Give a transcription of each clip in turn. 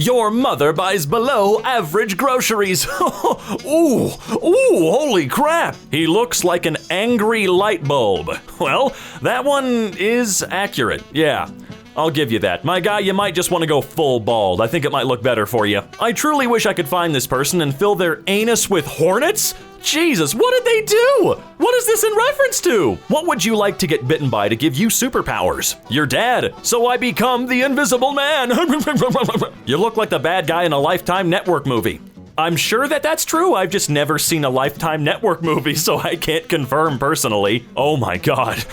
Your mother buys below average groceries. Ooh, holy crap. He looks like an angry light bulb. Well, that one is accurate, yeah. I'll give you that. My guy, you might just want to go full bald. I think it might look better for you. I truly wish I could find this person and fill their anus with hornets. Jesus, what did they do? What is this in reference to? What would you like to get bitten by to give you superpowers? Your dad, so I become the Invisible Man. You look like the bad guy in a Lifetime Network movie. I'm sure that that's true. I've just never seen a Lifetime Network movie, so I can't confirm personally. Oh my God.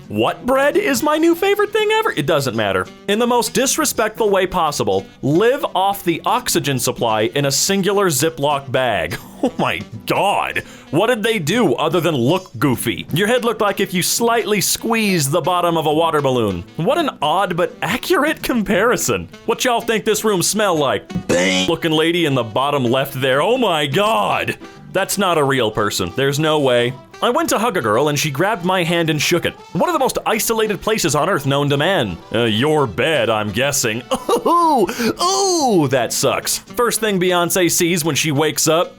What bread is my new favorite thing ever? It doesn't matter. In the most disrespectful way possible, live off the oxygen supply in a singular Ziploc bag. Oh my God. What did they do other than look goofy? Your head looked like if you slightly squeezed the bottom of a water balloon. What an odd but accurate comparison. What y'all think this room smell like? Bang. Looking lady in the bottom left there. Oh my God. That's not a real person. There's no way. I went to hug a girl and she grabbed my hand and shook it. One of the most isolated places on earth known to man. Your bed, I'm guessing. Ooh, that sucks. First thing Beyonce sees when she wakes up.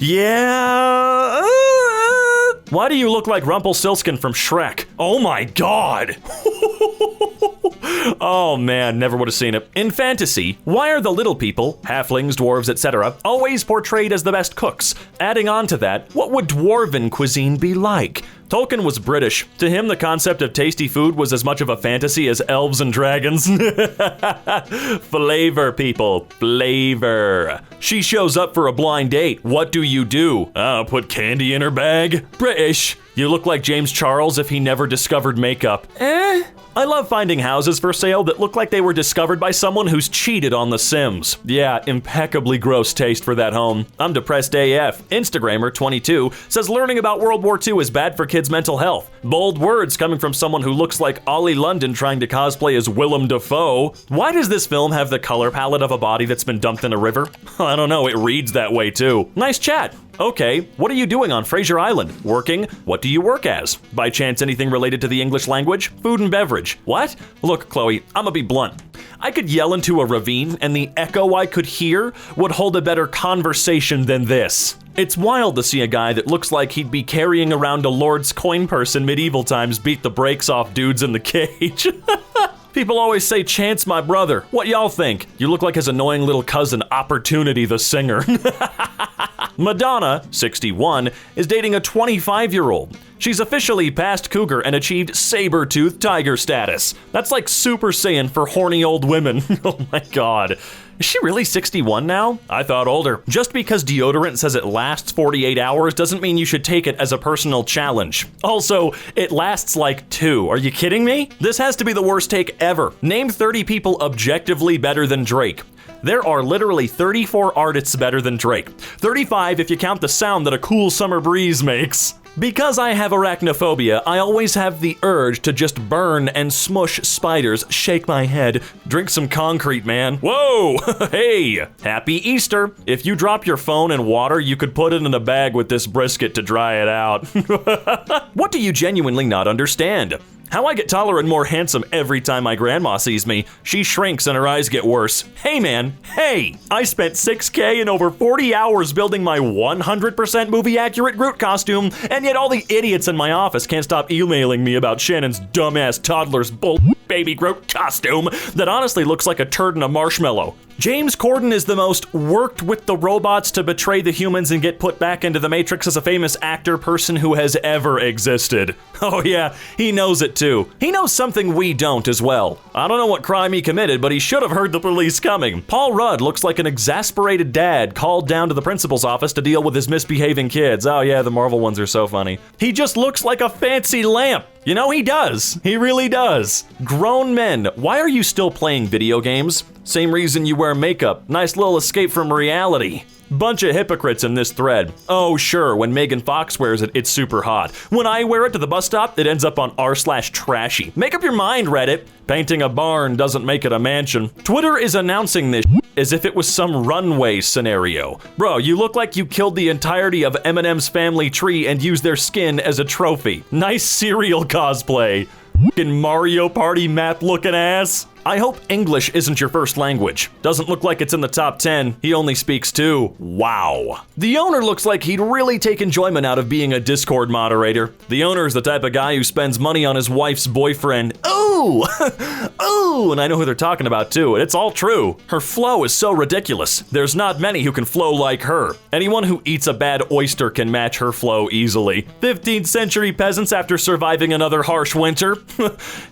Yeah. Why do you look like Rumpelstiltskin from Shrek? Oh my God. Oh man, never would have seen it. In fantasy, why are the little people, halflings, dwarves, etc., always portrayed as the best cooks? Adding on to that, what would dwarven cuisine be like? Tolkien was British. To him, the concept of tasty food was as much of a fantasy as elves and dragons. Flavor, people. Flavor. She shows up for a blind date. What do you do? Put candy in her bag? British. You look like James Charles if he never discovered makeup. I love finding houses for sale that look like they were discovered by someone who's cheated on The Sims. Yeah, impeccably gross taste for that home. I'm depressed AF. Instagrammer 22 says learning about World War II is bad for kids' mental health. Bold words coming from someone who looks like Ollie London trying to cosplay as Willem Dafoe. Why does this film have the color palette of a body that's been dumped in a river? I don't know, it reads that way too. Nice chat. Okay, what are you doing on Fraser Island? Working? What do you work as? By chance anything related to the English language? Food and beverage? What? Look, Chloe, I'ma be blunt. I could yell into a ravine and the echo I could hear would hold a better conversation than this. It's wild to see a guy that looks like he'd be carrying around a Lord's coin purse in medieval times beat the brakes off dudes in the cage. People always say Chance my brother. What y'all think? You look like his annoying little cousin Opportunity the singer. Madonna, 61, is dating a 25-year-old. She's officially past cougar and achieved saber-toothed tiger status. That's like Super Saiyan for horny old women. Oh my God. Is she really 61 now? I thought older. Just because deodorant says it lasts 48 hours doesn't mean you should take it as a personal challenge. Also, it lasts like 2. Are you kidding me? This has to be the worst take ever. Name 30 people objectively better than Drake. There are literally 34 artists better than Drake. 35 if you count the sound that a cool summer breeze makes. Because I have arachnophobia, I always have the urge to just burn and smush spiders, shake my head, drink some concrete, man. Whoa, hey, happy Easter. If you drop your phone in water, you could put it in a bag with this brisket to dry it out. What do you genuinely not understand? How I get taller and more handsome every time my grandma sees me. She shrinks and her eyes get worse. Hey man, hey! I spent $6K and over 40 hours building my 100% movie accurate Groot costume, and yet all the idiots in my office can't stop emailing me about Shannon's dumbass toddler's bull baby Groot costume that honestly looks like a turd in a marshmallow. James Corden is the most worked with the robots to betray the humans and get put back into the Matrix as a famous actor person who has ever existed. Oh yeah, he knows it too. He knows something we don't as well. I don't know what crime he committed, but he should have heard the police coming. Paul Rudd looks like an exasperated dad called down to the principal's office to deal with his misbehaving kids. Oh yeah, the Marvel ones are so funny. He just looks like a fancy lamp. You know, he does. He really does. Grown men, why are you still playing video games? Same reason you wear makeup. Nice little escape from reality. Bunch of hypocrites in this thread. Oh sure, when Megan Fox wears it, it's super hot. When I wear it to the bus stop, it ends up on r/trashy. Make up your mind, Reddit. Painting a barn doesn't make it a mansion. Twitter is announcing this as if it was some runway scenario. Bro, you look like you killed the entirety of Eminem's family tree and used their skin as a trophy. Nice cereal cosplay. Fucking Mario Party map looking ass. I hope English isn't your first language. Doesn't look like it's in the top 10. He only speaks 2. Wow. The owner looks like he'd really take enjoyment out of being a Discord moderator. The owner is the type of guy who spends money on his wife's boyfriend. Ooh! Ooh! And I know who they're talking about too, and it's all true. Her flow is so ridiculous. There's not many who can flow like her. Anyone who eats a bad oyster can match her flow easily. 15th century peasants after surviving another harsh winter.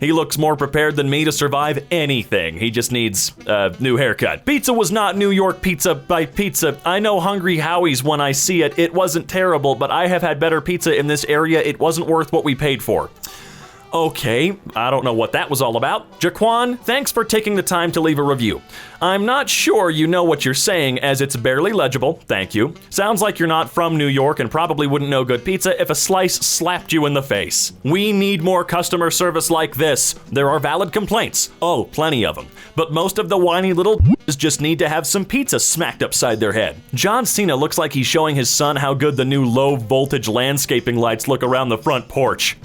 He looks more prepared than me to survive anything. He just needs a new haircut. Pizza was not New York pizza by pizza. I know Hungry Howie's when I see it. It wasn't terrible, but I have had better pizza in this area. It wasn't worth what we paid for. Okay, I don't know what that was all about. Jaquan, thanks for taking the time to leave a review. I'm not sure you know what you're saying as it's barely legible, thank you. Sounds like you're not from New York and probably wouldn't know good pizza if a slice slapped you in the face. We need more customer service like this. There are valid complaints. Oh, plenty of them. But most of the whiny little just need to have some pizza smacked upside their head. John Cena looks like he's showing his son how good the new low voltage landscaping lights look around the front porch.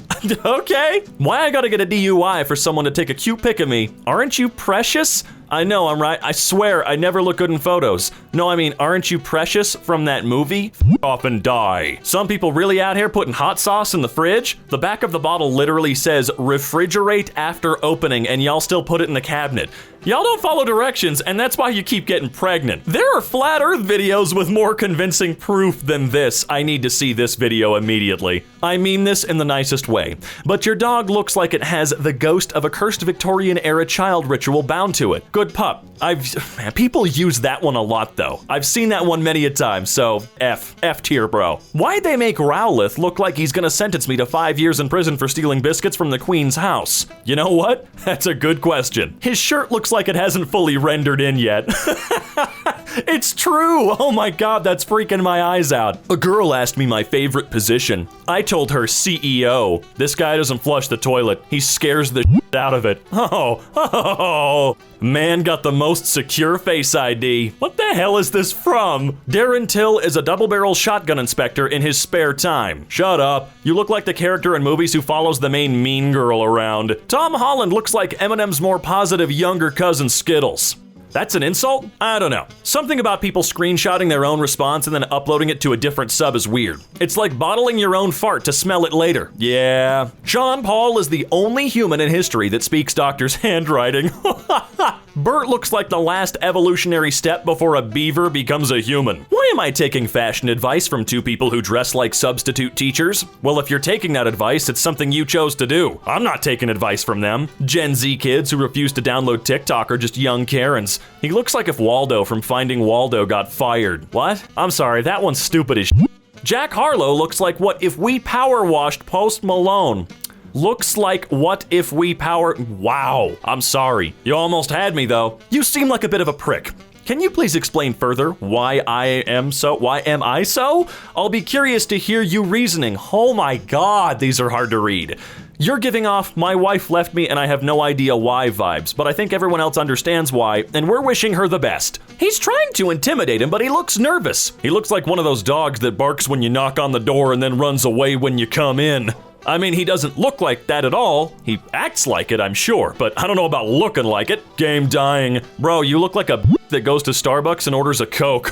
Okay. Why I gotta get a DUI for someone to take a cute pic of me? Aren't you precious? I know, I'm right. I swear, I never look good in photos. No, I mean, aren't you precious from that movie? F off and die. Some people really out here putting hot sauce in the fridge? The back of the bottle literally says, refrigerate after opening, and y'all still put it in the cabinet. Y'all don't follow directions, and that's why you keep getting pregnant. There are flat earth videos with more convincing proof than this. I need to see this video immediately. I mean this in the nicest way. But your dog looks like it has the ghost of a cursed Victorian-era child ritual bound to it. Good pup. Man, people use that one a lot though. I've seen that one many a time, so F tier, bro. Why'd they make Rowlith look like he's gonna sentence me to 5 years in prison for stealing biscuits from the Queen's house? You know what? That's a good question. His shirt looks like it hasn't fully rendered in yet. It's true! Oh my god, that's freaking my eyes out. A girl asked me my favorite position. I told her CEO. This guy doesn't flush the toilet. He scares the shit out of it. Oh. Man got the most secure face ID. What the hell is this from? Darren Till is a double-barrel shotgun inspector in his spare time. Shut up. You look like the character in movies who follows the main mean girl around. Tom Holland looks like Eminem's more positive younger cousin Skittles. That's an insult? I don't know. Something about people screenshotting their own response and then uploading it to a different sub is weird. It's like bottling your own fart to smell it later. Yeah. Sean Paul is the only human in history that speaks doctor's handwriting. Bert looks like the last evolutionary step before a beaver becomes a human. Why am I taking fashion advice from two people who dress like substitute teachers? Well, if you're taking that advice, it's something you chose to do. I'm not taking advice from them. Gen Z kids who refuse to download TikTok are just young Karens. He looks like if Waldo from Finding Waldo got fired. What? I'm sorry, that one's stupid as shit. Jack Harlow looks like what if we power washed Post Malone. Looks like what if we power... Wow, I'm sorry. You almost had me though. You seem like a bit of a prick. Can you please explain further why am I so? I'll be curious to hear you reasoning. Oh my god, these are hard to read. You're giving off my wife left me and I have no idea why vibes, but I think everyone else understands why, and we're wishing her the best. He's trying to intimidate him, but he looks nervous. He looks like one of those dogs that barks when you knock on the door and then runs away when you come in. I mean, he doesn't look like that at all. He acts like it, I'm sure, but I don't know about looking like it. Game dying. Bro, you look like a that goes to Starbucks and orders a Coke.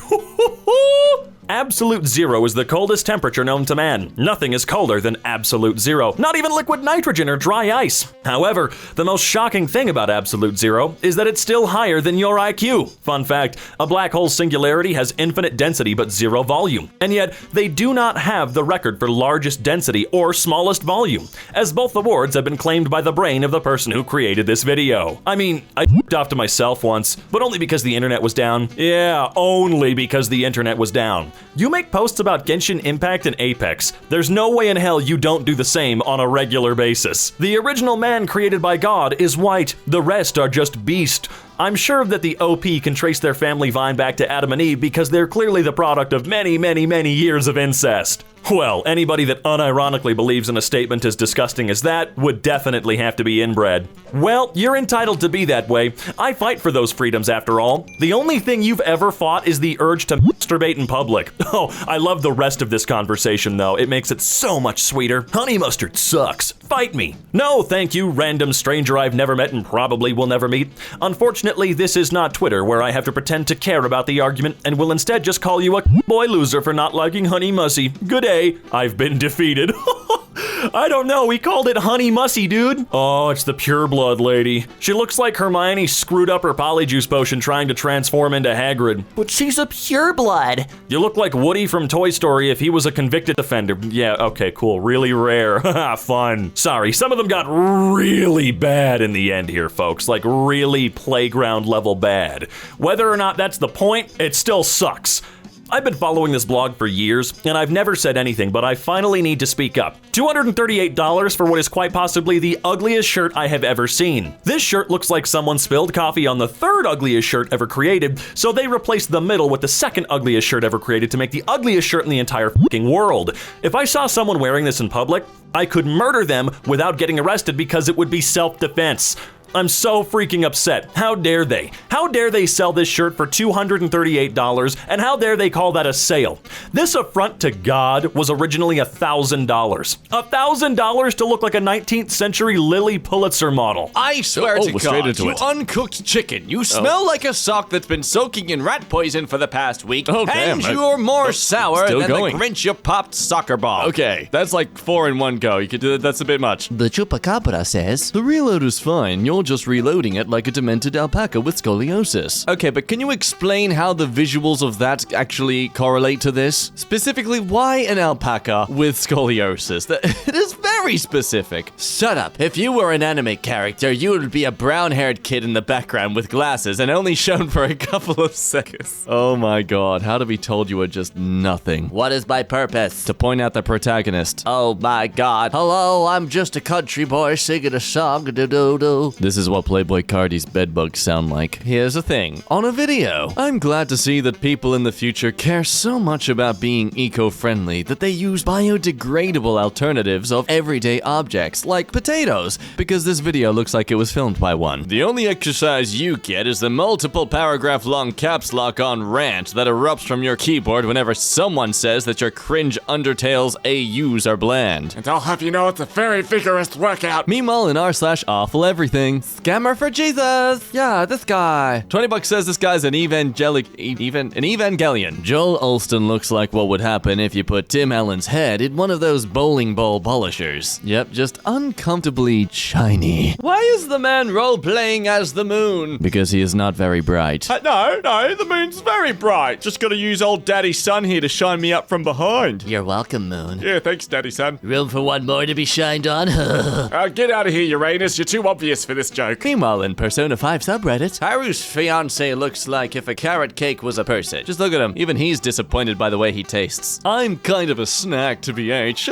Absolute zero is the coldest temperature known to man. Nothing is colder than absolute zero. Not even liquid nitrogen or dry ice. However, the most shocking thing about absolute zero is that it's still higher than your IQ. Fun fact, a black hole singularity has infinite density but zero volume. And yet, they do not have the record for largest density or smallest volume, as both awards have been claimed by the brain of the person who created this video. I mean, I f***ed off to myself once, but only because the internet was down. Yeah, only because the internet was down. You make posts about Genshin Impact and Apex. There's no way in hell you don't do the same on a regular basis. The original man created by God is white. The rest are just beast. I'm sure that the OP can trace their family vine back to Adam and Eve because they're clearly the product of many, many, many years of incest. Well, anybody that unironically believes in a statement as disgusting as that would definitely have to be inbred. Well, you're entitled to be that way. I fight for those freedoms after all. The only thing you've ever fought is the urge to masturbate in public. Oh, I love the rest of this conversation though. It makes it so much sweeter. Honey mustard sucks. Fight me. No, thank you, random stranger I've never met and probably will never meet. Unfortunately, this is not Twitter, where I have to pretend to care about the argument and will instead just call you a boy loser for not liking Honey Mussy. Good day. I've been defeated. I don't know, he called it Honey Mussy, dude. Oh, it's the pureblood lady. She looks like Hermione screwed up her polyjuice potion trying to transform into Hagrid. But she's a pureblood. You look like Woody from Toy Story if he was a convicted offender. Yeah, okay, cool. Really rare. Fun. Sorry, some of them got really bad in the end here, folks. Like really playground level bad. Whether or not that's the point, it still sucks. I've been following this blog for years, and I've never said anything, but I finally need to speak up. $238 for what is quite possibly the ugliest shirt I have ever seen. This shirt looks like someone spilled coffee on the third ugliest shirt ever created, so they replaced the middle with the second ugliest shirt ever created to make the ugliest shirt in the entire fucking world. If I saw someone wearing this in public, I could murder them without getting arrested because it would be self-defense. I'm so freaking upset. How dare they? How dare they sell this shirt for $238, and how dare they call that a sale? This affront to God was originally $1,000. $1,000 to look like a 19th century Lily Pulitzer model. I swear to we're straight God, into you it. uncooked chicken. You smell like a sock that's been soaking in rat poison for the past week. Oh, damn. And you're more sour still than going. the Grinch you popped soccer ball. Okay, that's like 4 in one go. You could do that. That's a bit much. The chupacabra says, The reload is fine. You're just reloading it like a demented alpaca with scoliosis. Okay, but can you explain how the visuals of that actually correlate to this? Specifically, why an alpaca with scoliosis? It is very specific. Shut up. If you were an anime character, you would be a brown-haired kid in the background with glasses and only shown for a couple of seconds. Oh my god, how to be told you were just nothing? What is my purpose? To point out the protagonist. Oh my God. Hello, I'm just a country boy singing a song. Do-do-do. This is what Playboy Cardi's bedbugs sound like. Here's the thing. On a video, I'm glad to see that people in the future care so much about being eco-friendly that they use biodegradable alternatives of everyday objects, like potatoes, because this video looks like it was filmed by one. The only exercise you get is the multiple paragraph long caps lock on rant that erupts from your keyboard whenever someone says that your cringe Undertale's AUs are bland. And I'll have you know it's a very vigorous workout. Meanwhile, in r/awful everything, scammer for Jesus. Yeah, this guy. $20 says this guy's an evangelion. Joel Olston looks like what would happen if you put Tim Allen's head in one of those bowling ball polishers. Yep, just uncomfortably shiny. Why is the man role-playing as the moon? Because he is not very bright. No, the moon's very bright. Just gotta use old Daddy Sun here to shine me up from behind. "You're welcome, Moon. Yeah, thanks, Daddy Sun. Room for one more to be shined on?" Get out of here, Uranus. You're too obvious for this joke. Meanwhile, in Persona 5 subreddit, Haru's fiance looks like if a carrot cake was a person. just look at him. Even he's disappointed by the way he tastes. I'm kind of a snack to BH.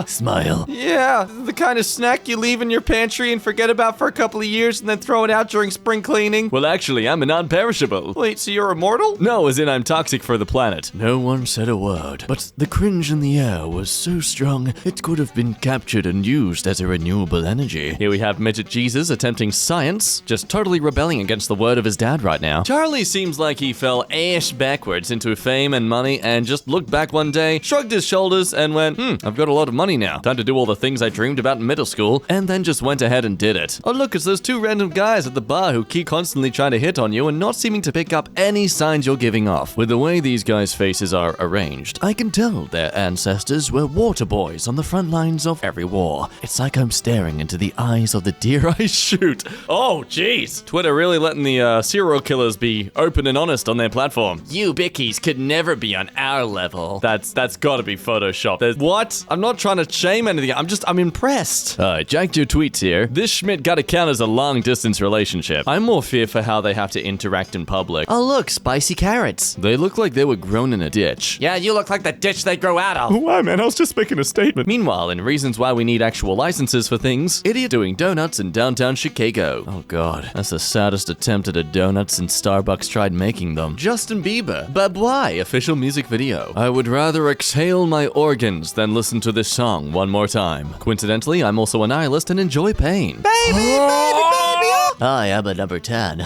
Smile. Yeah, the kind of snack you leave in your pantry and forget about for a couple of years and then throw it out during spring cleaning. Well, actually, I'm a non-perishable. Wait, so you're immortal? No, as in I'm toxic for the planet. No one said a word, but the cringe in the air was so strong, it could have been captured and used as a renewable energy. Here we have Midget Jesus attempting science, just totally rebelling against the word of his dad right now. Charlie seems like he fell ass backwards into fame and money and just looked back one day, shrugged his shoulders and went, I've got a lot of money now. Time to do all the things I dreamed about in middle school, and then just went ahead and did it. Oh look, it's those two random guys at the bar who keep constantly trying to hit on you and not seeming to pick up any signs you're giving off. With the way these guys' faces are arranged, I can tell their ancestors were water boys on the front lines of every war. It's like I'm staring into the eyes of the deer I shoot. Oh, jeez. Twitter really letting the serial killers be open and honest on their platform. You bickies could never be on our level. That's gotta be Photoshop. What? I'm not trying to shame anything. I'm impressed. Jacked your tweets here. This Schmidt gotta count as a long distance relationship. I'm more fear for how they have to interact in public. Oh look, spicy carrots. They look like they were grown in a ditch. Yeah, you look like the ditch they grow out of. Why, man? I was just making a statement. Meanwhile, in reasons why we need actual licenses for things, idiot doing donuts in downtown Chicago. Oh god, that's the saddest attempt at a donut since Starbucks tried making them. Justin Bieber, but why? Official music video. I would rather exhale my organs than listen to this song one more time. Coincidentally, I'm also a nihilist and enjoy pain. Baby, baby, baby, oh I am a number 10.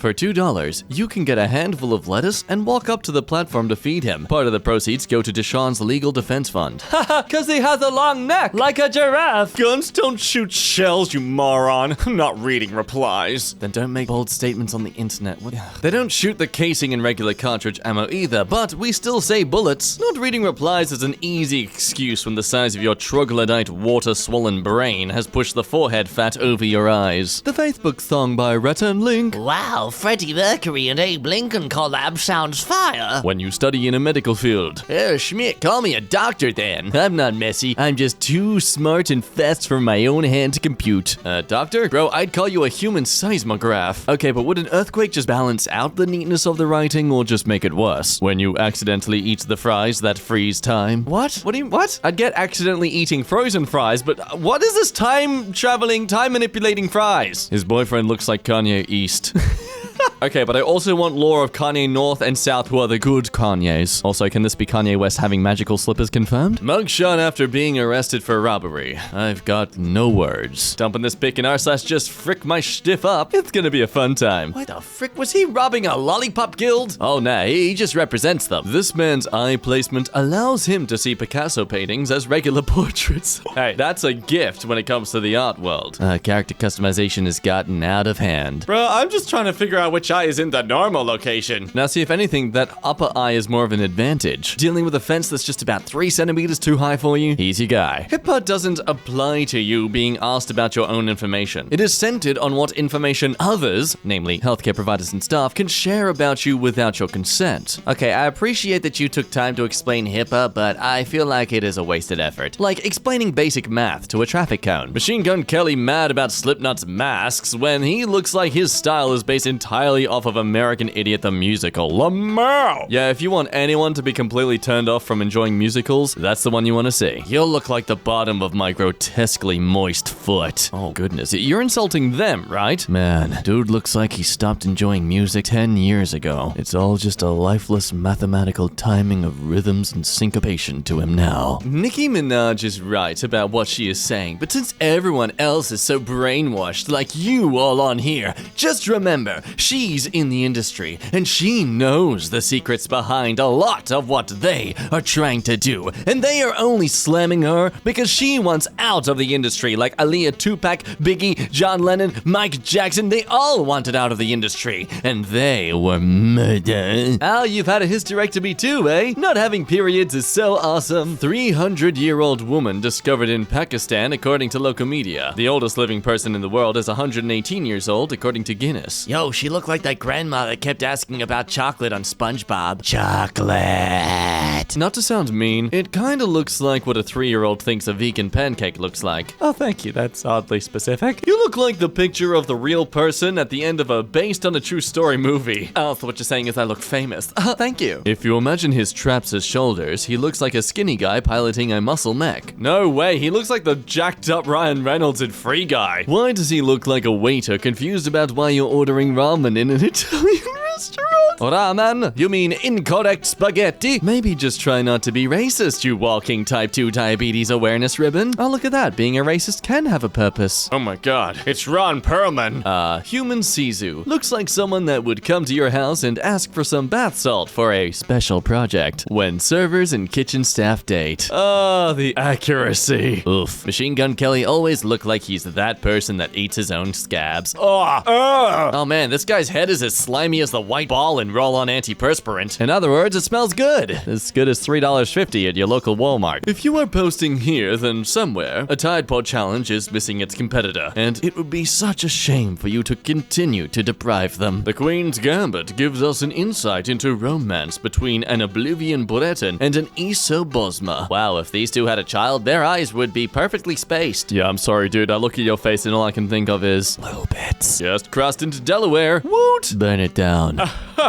For $2, you can get a handful of lettuce and walk up to the platform to feed him. Part of the proceeds go to Deshaun's legal defense fund. Haha, cause he has a long neck, like a giraffe. Guns don't shoot shells, you moron. I'm not reading replies. Then don't make bold statements on the internet. They don't shoot the casing in regular cartridge ammo either, but we still say bullets. Not reading replies is an easy excuse when the size of your troglodyte water-swollen brain has pushed the forehead fat over your eyes. The Facebook song by Retta and Link. Wow, Freddie Mercury and Abe Lincoln collab sounds fire. When you study in a medical field. Oh, Schmidt, call me a doctor then. I'm not messy. I'm just too smart and fast for my own hand to compute. Doctor? Bro, I'd call you a human seismograph. Okay, but would an earthquake just balance out the neatness of the writing or just make it worse? When you accidentally eat the fries that freeze time. What? What? I'd get accidentally eating frozen fries, but what is this time-traveling, time-manipulating fries? His boyfriend looks like Kanye East. Okay, but I also want lore of Kanye North and South who are the good Kanyes. Also, can this be Kanye West having magical slippers confirmed? Mugshot after being arrested for robbery. I've got no words. Dumping this pic in r/just frick my stiff up. It's gonna be a fun time. Why the frick was he robbing a lollipop guild? Oh, nah, he just represents them. This man's eye placement allows him to see Picasso paintings as regular portraits. Hey, that's a gift when it comes to the art world. Character customization has gotten out of hand. Bro, I'm just trying to figure out which eye is in the normal location. Now see, if anything, that upper eye is more of an advantage. Dealing with a fence that's just about 3 centimeters too high for you, he's your guy. HIPAA doesn't apply to you being asked about your own information. It is centered on what information others, namely healthcare providers and staff, can share about you without your consent. Okay, I appreciate that you took time to explain HIPAA, but I feel like it is a wasted effort. Like explaining basic math to a traffic cone. Machine Gun Kelly mad about Slipknot's masks when he looks like his style is based entirely off of American Idiot the Musical. Lamau! Yeah, if you want anyone to be completely turned off from enjoying musicals, that's the one you want to see. You'll look like the bottom of my grotesquely moist foot. Oh goodness, you're insulting them, right? Man, dude looks like he stopped enjoying music 10 years ago. It's all just a lifeless mathematical timing of rhythms and syncopation to him now. Nicki Minaj is right about what she is saying, but since everyone else is so brainwashed like you all on here, just remember, she's in the industry, and she knows the secrets behind a lot of what they are trying to do, and they are only slamming her because she wants out of the industry, like Aaliyah, Tupac, Biggie, John Lennon, Mike Jackson. They all wanted out of the industry, and they were murdered. Al, you've had a hysterectomy too, eh? Not having periods is so awesome. 300-year-old woman discovered in Pakistan, according to local media. The oldest living person in the world is 118 years old, according to Guinness. Yo, she looked like that grandma that kept asking about chocolate on SpongeBob. Chocolate. Not to sound mean, it kinda looks like what a 3-year-old thinks a vegan pancake looks like. Oh, thank you, that's oddly specific. You look like the picture of the real person at the end of a based on a true story movie. Oh, so what you're saying is I look famous. Thank you. If you imagine his traps as shoulders, he looks like a skinny guy piloting a muscle mech. No way, he looks like the jacked up Ryan Reynolds in Free Guy. Why does he look like a waiter confused about why you're ordering ramen in an Italian restaurant? Ramen? You mean incorrect spaghetti? Maybe just try not to be racist, you walking type 2 diabetes awareness ribbon. Oh, look at that. Being a racist can have a purpose. Oh my god, it's Ron Perlman. Human Sisu. Looks like someone that would come to your house and ask for some bath salt for a special project. When servers and kitchen staff date. Oh, the accuracy. Oof. Machine Gun Kelly always looked like he's that person that eats his own scabs. Oh man, this guy's head is as slimy as the white ball in roll-on antiperspirant. In other words, it smells good. As good as $3.50 at your local Walmart. If you are posting here, then somewhere, a Tide Pod challenge is missing its competitor. And it would be such a shame for you to continue to deprive them. The Queen's Gambit gives us an insight into romance between an Oblivion Breton and an Iso Bosma. Wow, if these two had a child, their eyes would be perfectly spaced. Yeah, I'm sorry, dude. I look at your face and all I can think of is... low bits. Just crossed into Delaware. Woot! Burn it down.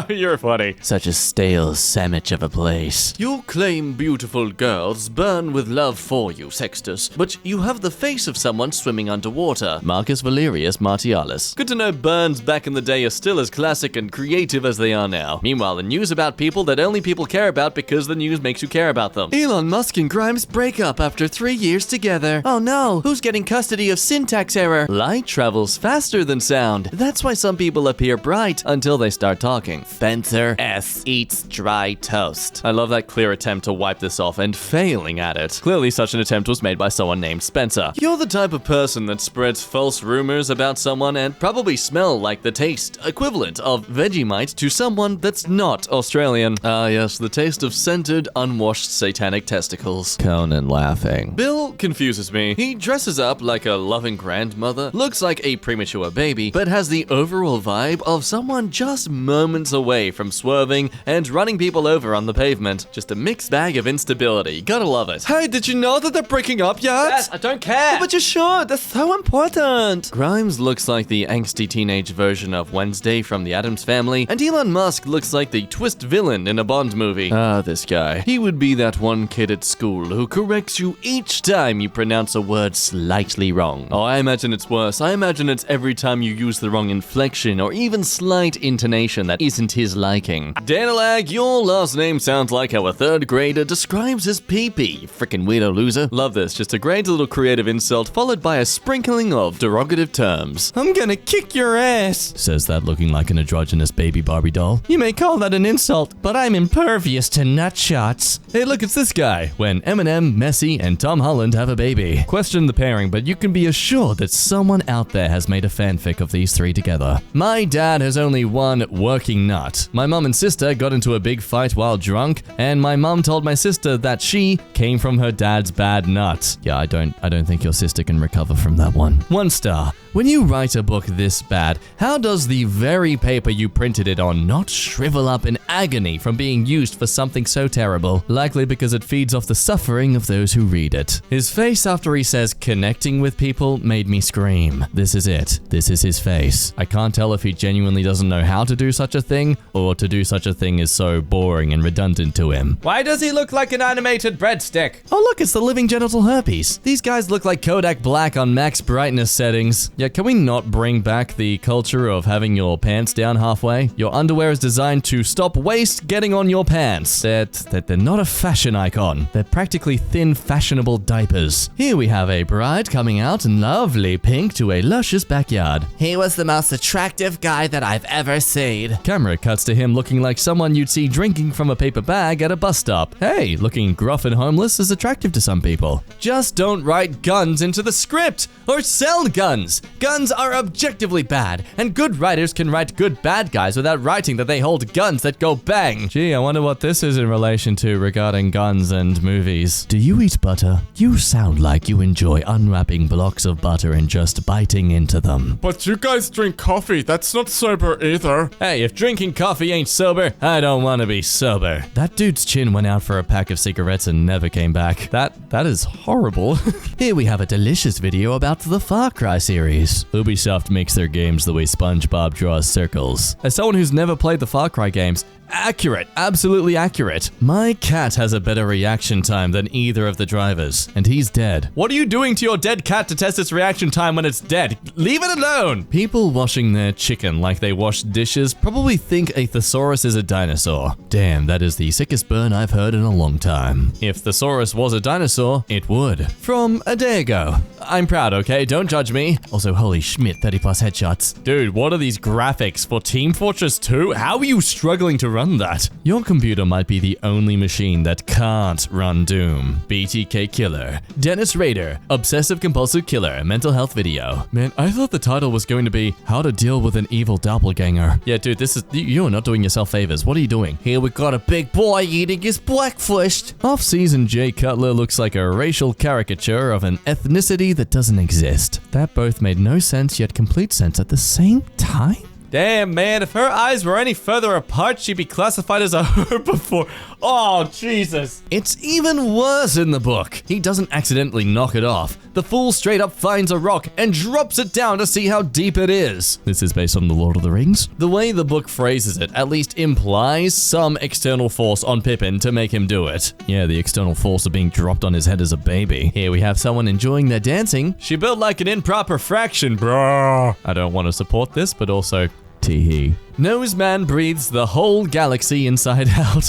You're funny. Such a stale sandwich of a place. You claim beautiful girls burn with love for you, Sextus, but you have the face of someone swimming underwater. Marcus Valerius Martialis. Good to know burns back in the day are still as classic and creative as they are now. Meanwhile, the news about people that only people care about because the news makes you care about them. Elon Musk and Grimes break up after 3 years together. Oh no, who's getting custody of syntax error? Light travels faster than sound. That's why some people appear bright until they start talking. Spencer S. eats dry toast. I love that clear attempt to wipe this off and failing at it. Clearly such an attempt was made by someone named Spencer. You're the type of person that spreads false rumors about someone and probably smell like the taste equivalent of Vegemite to someone that's not Australian. Ah yes, the taste of scented, unwashed satanic testicles. Conan laughing. Bill confuses me. He dresses up like a loving grandmother, looks like a premature baby, but has the overall vibe of someone just moments away from swerving and running people over on the pavement. Just a mixed bag of instability. Gotta love it. Hey, did you know that they're breaking up yet? Yes, I don't care. But you should. That's so important. Grimes looks like the angsty teenage version of Wednesday from the Addams Family, and Elon Musk looks like the twist villain in a Bond movie. Ah, this guy. He would be that one kid at school who corrects you each time you pronounce a word slightly wrong. Oh, I imagine it's worse. I imagine it's every time you use the wrong inflection or even slight intonation that isn't his liking. Danalag, your last name sounds like how a third grader describes his pee-pee. Frickin' weirdo loser. Love this. Just a great little creative insult followed by a sprinkling of derogative terms. I'm gonna kick your ass, says that looking like an androgynous baby Barbie doll. You may call that an insult, but I'm impervious to nut shots. Hey, look, it's this guy. When Eminem, Messi, and Tom Holland have a baby. Question the pairing, but you can be assured that someone out there has made a fanfic of these three together. My dad has only one working nut. My mom and sister got into a big fight while drunk, and my mom told my sister that she came from her dad's bad nut. Yeah, I don't think your sister can recover from that one. 1 star. When you write a book this bad, how does the very paper you printed it on not shrivel up in agony from being used for something so terrible? Likely because it feeds off the suffering of those who read it. His face after he says connecting with people made me scream. This is it. This is his face. I can't tell if he genuinely doesn't know how to do such a thing, or to do such a thing is so boring and redundant to him. Why does he look like an animated breadstick? Oh look, it's the living genital herpes. These guys look like Kodak Black on max brightness settings. Yeah, can we not bring back the culture of having your pants down halfway? Your underwear is designed to stop waste getting on your pants. They're not a fashion icon. They're practically thin, fashionable diapers. Here we have a bride coming out in lovely pink to a luscious backyard. He was the most attractive guy that I've ever seen. Camera cuts to him looking like someone you'd see drinking from a paper bag at a bus stop. Hey, looking gruff and homeless is attractive to some people. Just don't write guns into the script or sell guns. Guns are objectively bad, and good writers can write good bad guys without writing that they hold guns that go bang. Gee, I wonder what this is in relation to regarding guns and movies. Do you eat butter? You sound like you enjoy unwrapping blocks of butter and just biting into them. But you guys drink coffee. That's not sober either. Hey, if drinking coffee ain't sober, I don't want to be sober. That dude's chin went out for a pack of cigarettes and never came back. That is horrible. Here we have a delicious video about the Far Cry series. Ubisoft makes their games the way SpongeBob draws circles. As someone who's never played the Far Cry games, accurate, absolutely accurate. My cat has a better reaction time than either of the drivers, and he's dead. What are you doing to your dead cat to test its reaction time when it's dead? Leave it alone! People washing their chicken like they wash dishes probably think a thesaurus is a dinosaur. Damn, that is the sickest burn I've heard in a long time. If thesaurus was a dinosaur, it would. From a day ago. I'm proud, okay? Don't judge me. Also, holy schmidt, 30+ headshots. Dude, what are these graphics for Team Fortress 2? How are you struggling to run that? Your computer might be the only machine that can't run Doom. BTK Killer. Dennis Rader. Obsessive Compulsive Killer. Mental health video. Man, I thought the title was going to be How to Deal with an Evil Doppelganger. Yeah, dude, you're not doing yourself favors. What are you doing? Here we got a big boy eating his breakfast. Off-season Jay Cutler looks like a racial caricature of an ethnicity that doesn't exist. That both made no sense yet complete sense at the same time? Damn, man, if her eyes were any further apart, she'd be classified as a herbivore. Oh, Jesus. It's even worse in the book. He doesn't accidentally knock it off. The fool straight up finds a rock and drops it down to see how deep it is. This is based on The Lord of the Rings. The way the book phrases it at least implies some external force on Pippin to make him do it. Yeah, the external force of being dropped on his head as a baby. Here we have someone enjoying their dancing. She built like an improper fraction, bro. I don't want to support this, but also tee-hee. Noseman breathes the whole galaxy inside out.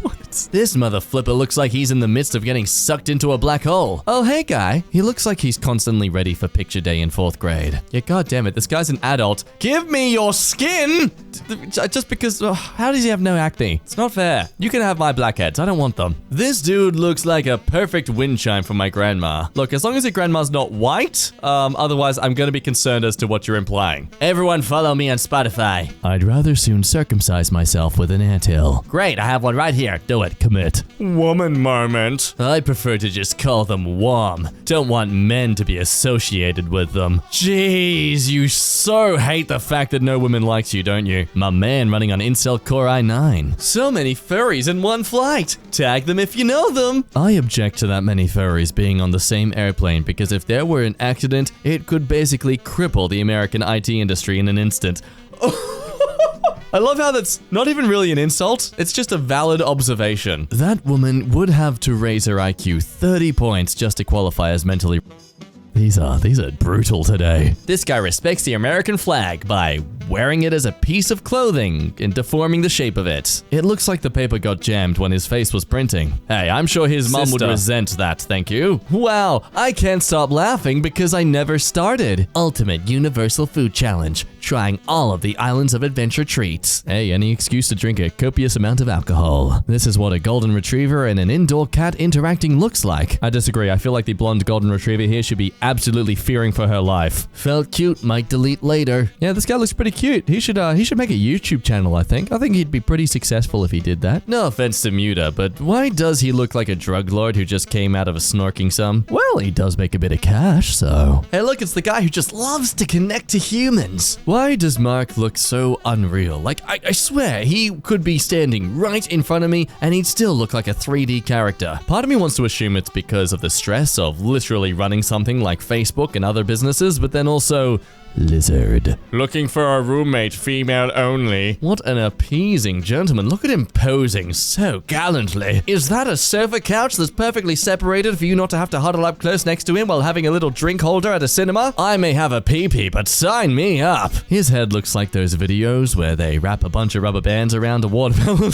What? This mother flipper looks like he's in the midst of getting sucked into a black hole. Oh, hey, guy. He looks like he's constantly ready for picture day in 4th grade. Yeah, goddammit, this guy's an adult. Give me your skin! Just because, how does he have no acne? It's not fair. You can have my blackheads. I don't want them. This dude looks like a perfect wind chime for my grandma. Look, as long as your grandma's not white, otherwise I'm gonna be concerned as to what you're implying. Everyone follow me on Spotify. I'd rather soon circumcise myself with an anthill. Great, I have one right here. Do it. Commit. Woman moment. I prefer to just call them WOM. Don't want men to be associated with them. Jeez, you so hate the fact that no woman likes you, don't you? My man running on Incel Core i9. So many furries in one flight. Tag them if you know them. I object to that many furries being on the same airplane because if there were an accident, it could basically cripple the American IT industry in an instant. I love how that's not even really an insult. It's just a valid observation. That woman would have to raise her IQ 30 points just to qualify as mentally... These are brutal today. This guy respects the American flag by wearing it as a piece of clothing and deforming the shape of it. It looks like the paper got jammed when his face was printing. Hey, I'm sure his mom would resent that, thank you. Wow, I can't stop laughing because I never started. Ultimate Universal Food Challenge. Trying all of the Islands of Adventure treats. Hey, any excuse to drink a copious amount of alcohol. This is what a golden retriever and an indoor cat interacting looks like. I disagree. I feel like the blonde golden retriever here should be absolutely fearing for her life. Felt cute, might delete later. Yeah, this guy looks pretty cute. He should make a YouTube channel, I think. I think he'd be pretty successful if he did that. No offense to Muta, but why does he look like a drug lord who just came out of a snorking sum? Well, he does make a bit of cash, so. Hey, look, it's the guy who just loves to connect to humans. Why does Mark look so unreal? Like, I swear, he could be standing right in front of me and he'd still look like a 3D character. Part of me wants to assume it's because of the stress of literally running something like Facebook and other businesses, but then also lizard. Looking for a roommate, female only. What an appeasing gentleman. Look at him posing so gallantly. Is that a sofa couch that's perfectly separated for you not to have to huddle up close next to him while having a little drink holder at a cinema? I may have a pee-pee, but sign me up. His head looks like those videos where they wrap a bunch of rubber bands around a watermelon.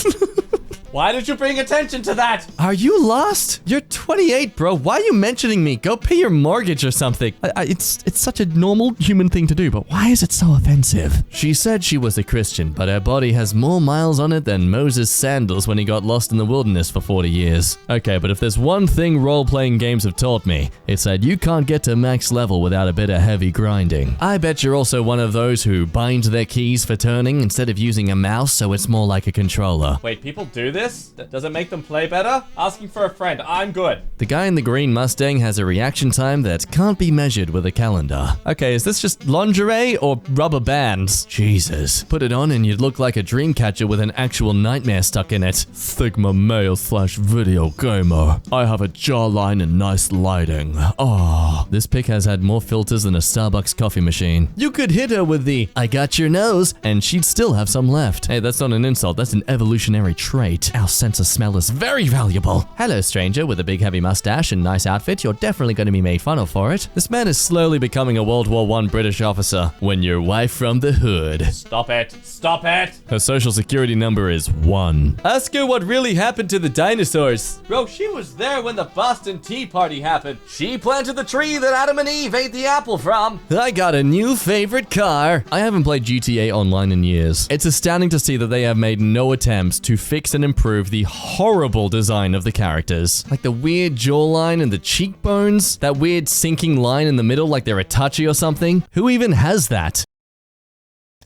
Why did you bring attention to that? Are you lost? You're 28, bro. Why are you mentioning me? Go pay your mortgage or something. It's such a normal human thing to do, but why is it so offensive? She said she was a Christian, but her body has more miles on it than Moses' sandals when he got lost in the wilderness for 40 years. Okay, but if there's one thing role-playing games have taught me, it's that you can't get to max level without a bit of heavy grinding. I bet you're also one of those who bind their keys for turning instead of using a mouse so it's more like a controller. Wait, people do this? Does it make them play better? Asking for a friend. I'm good. The guy in the green Mustang has a reaction time that can't be measured with a calendar. Okay, is this just lingerie or rubber bands? Jesus. Put it on and you'd look like a dream catcher with an actual nightmare stuck in it. Sigma male / video gamer. I have a jawline and nice lighting. Oh, this pic has had more filters than a Starbucks coffee machine. You could hit her with the I got your nose and she'd still have some left. Hey, that's not an insult. That's an evolutionary trait. Our sense of smell is very valuable. Hello, stranger with a big heavy mustache and nice outfit. You're definitely going to be made fun of for it. This man is slowly becoming a World War I British officer. When your wife from the hood. Stop it. Stop it. Her social security number is 1. Ask her what really happened to the dinosaurs. Bro, she was there when the Boston Tea Party happened. She planted the tree that Adam and Eve ate the apple from. I got a new favorite car. I haven't played GTA Online in years. It's astounding to see that they have made no attempts to fix and improve the horrible design of the characters. Like the weird jawline and the cheekbones, that weird sinking line in the middle like they're a touchy or something. Who even has that?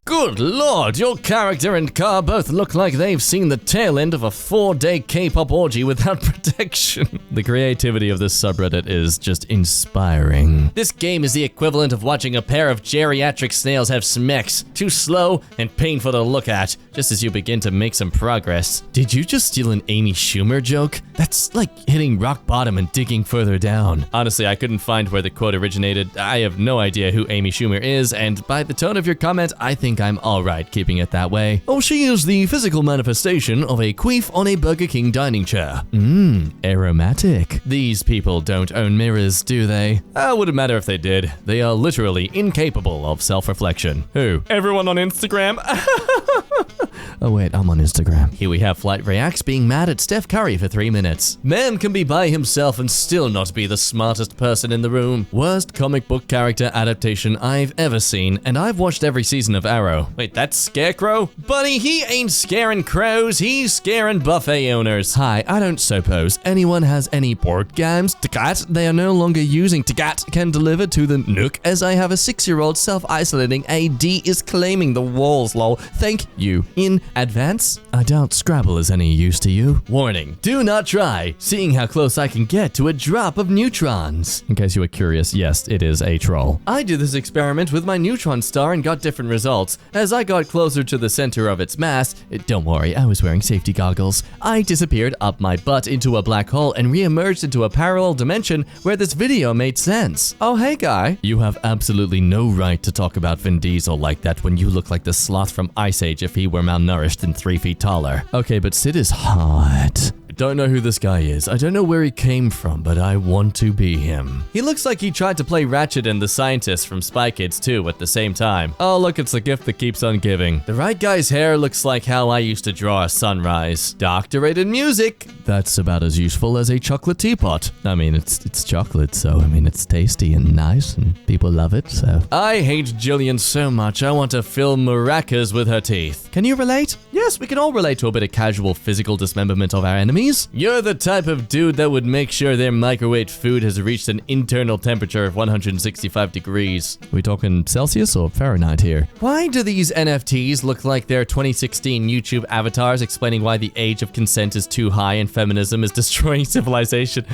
Good lord, your character and car both look like they've seen the tail end of a 4-day K-pop orgy without protection. The creativity of this subreddit is just inspiring. This game is the equivalent of watching a pair of geriatric snails have smecks. Too slow and painful to look at, just as you begin to make some progress. Did you just steal an Amy Schumer joke? That's like hitting rock bottom and digging further down. Honestly, I couldn't find where the quote originated. I have no idea who Amy Schumer is, and by the tone of your comment, I think I'm alright keeping it that way. Oh, she is the physical manifestation of a queef on a Burger King dining chair. Aromatic. These people don't own mirrors, do they? Wouldn't matter if they did. They are literally incapable of self-reflection. Who? Everyone on Instagram? Oh wait, I'm on Instagram. Here we have Flight Reacts being mad at Steph Curry for 3 minutes. Man can be by himself and still not be the smartest person in the room. Worst comic book character adaptation I've ever seen, and I've watched every season of Arrow. Wait, that's Scarecrow? Buddy, he ain't scaring crows, he's scaring buffet owners. Hi, I don't suppose anyone has any board games. Tagat, they are no longer using Tagat can deliver to the Nook as I have a 6-year-old self-isolating AD is claiming the walls, lol. Thank you in advance. I doubt Scrabble is any use to you. Warning, do not try, seeing how close I can get to a drop of neutrons. In case you were curious, yes, it is a troll. I did this experiment with my neutron star and got different results. As I got closer to the center of its mass, don't worry, I was wearing safety goggles, I disappeared up my butt into a black hole and re-emerged into a parallel dimension where this video made sense. Oh hey guy, you have absolutely no right to talk about Vin Diesel like that when you look like the sloth from Ice Age if he were malnourished and 3 feet taller. Okay, but Sid is hot. Don't know who this guy is. I don't know where he came from, but I want to be him. He looks like he tried to play Ratchet and the Scientist from Spy Kids 2 at the same time. Oh look, it's the gift that keeps on giving. The right guy's hair looks like how I used to draw a sunrise. Doctorate in music. That's about as useful as a chocolate teapot. I mean, it's chocolate, so I mean, it's tasty and nice and people love it, so. I hate Jillian so much, I want to fill maracas with her teeth. Can you relate? Yes, we can all relate to a bit of casual physical dismemberment of our enemies. You're the type of dude that would make sure their microwave food has reached an internal temperature of 165 degrees. Are we talking Celsius or Fahrenheit here? Why do these NFTs look like their 2016 YouTube avatars explaining why the age of consent is too high and feminism is destroying civilization?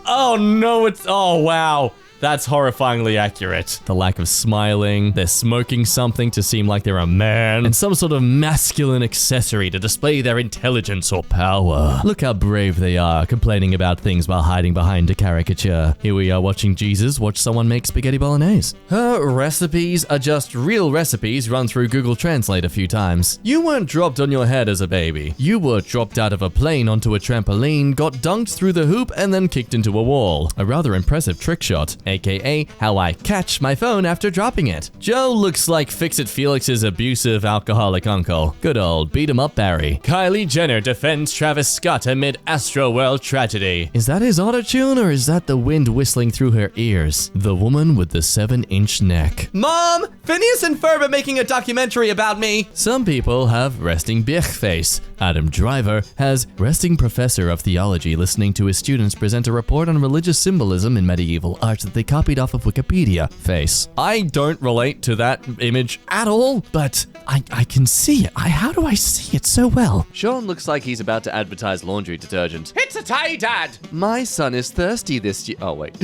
Oh no, oh wow. That's horrifyingly accurate. The lack of smiling, they're smoking something to seem like they're a man, and some sort of masculine accessory to display their intelligence or power. Look how brave they are, complaining about things while hiding behind a caricature. Here we are watching Jesus watch someone make spaghetti bolognese. Her recipes are just real recipes run through Google Translate a few times. You weren't dropped on your head as a baby. You were dropped out of a plane onto a trampoline, got dunked through the hoop, and then kicked into a wall. A rather impressive trick shot. AKA how I catch my phone after dropping it. Joe looks like Fix-It Felix's abusive alcoholic uncle. Good old beat 'em up Barry. Kylie Jenner defends Travis Scott amid Astroworld tragedy. Is that his autotune or is that the wind whistling through her ears? The woman with the 7-inch neck. Mom! Phineas and Ferb are making a documentary about me! Some people have resting Bich face. Adam Driver has resting professor of theology listening to his students present a report on religious symbolism in medieval art that they copied off of Wikipedia face. I don't relate to that image at all, but I can see it. How do I see it so well? Sean looks like he's about to advertise laundry detergent. It's a tie, Dad! My son is thirsty this year. Oh, wait.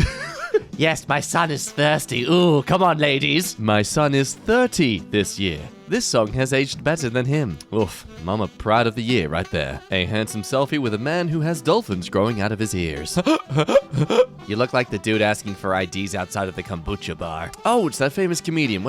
Yes, my son is thirsty. Ooh, come on, ladies. My son is 30 this year. This song has aged better than him. Oof, Mama Pride of the Year right there. A handsome selfie with a man who has dolphins growing out of his ears. You look like the dude asking for IDs outside of the kombucha bar. Oh, it's that famous comedian.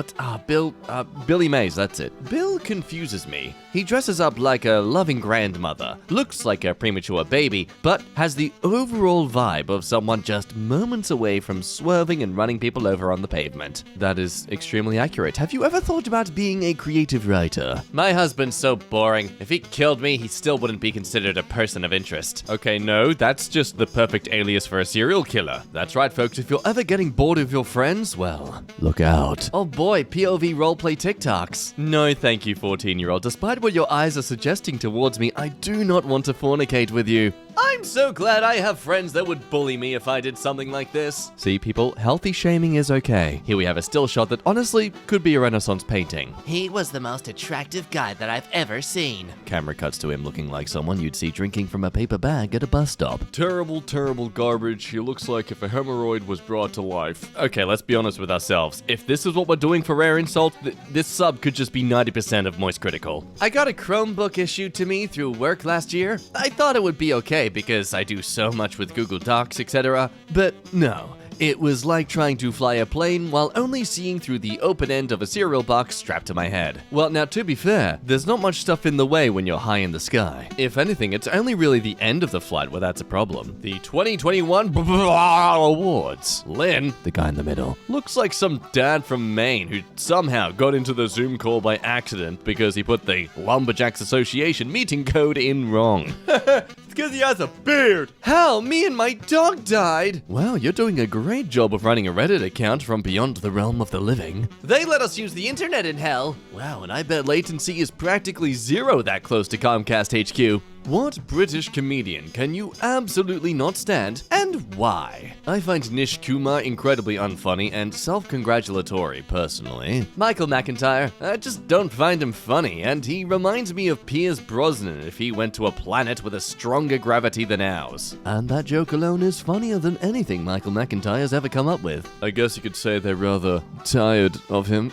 Billy Mays, that's it. Bill confuses me. He dresses up like a loving grandmother, looks like a premature baby, but has the overall vibe of someone just moments away from swerving and running people over on the pavement. That is extremely accurate. Have you ever thought about being a creative writer? My husband's so boring. If he killed me, he still wouldn't be considered a person of interest. Okay, no, that's just the perfect alias for a serial killer. That's right, folks. If you're ever getting bored of your friends, well, look out. Oh boy, POV roleplay TikToks. No, thank you, 14-year-old. Despite what your eyes are suggesting towards me, I do not want to fornicate with you. I'm so glad I have friends that would bully me if I did something like this. See, people, healthy shaming is okay. Here we have a still shot that honestly could be a Renaissance painting. He was the most attractive guy that I've ever seen. Camera cuts to him looking like someone you'd see drinking from a paper bag at a bus stop. Terrible, terrible garbage. He looks like if a hemorrhoid was brought to life. Okay, let's be honest with ourselves. If this is what we're doing for Rare Insult, this sub could just be 90% of Moist Critical. I got a Chromebook issued to me through work last year. I thought it would be okay because I do so much with Google Docs, etc. But no. It was like trying to fly a plane while only seeing through the open end of a cereal box strapped to my head. Well, now to be fair, there's not much stuff in the way when you're high in the sky. If anything, it's only really the end of the flight where that's a problem. The 2021 awards. Lynn, the guy in the middle, looks like some dad from Maine who somehow got into the Zoom call by accident because he put the Lumberjacks Association meeting code in wrong. Because he has a beard. Hell, me and my dog died. Well, you're doing a great job of running a Reddit account from beyond the realm of the living. They let us use the internet in hell. Wow, and I bet latency is practically zero that close to Comcast HQ. What British comedian can you absolutely not stand, and why? I find Nish Kumar incredibly unfunny and self-congratulatory, personally. Michael McIntyre, I just don't find him funny, and he reminds me of Pierce Brosnan if he went to a planet with a stronger gravity than ours. And that joke alone is funnier than anything Michael McIntyre's ever come up with. I guess you could say they're rather tired of him.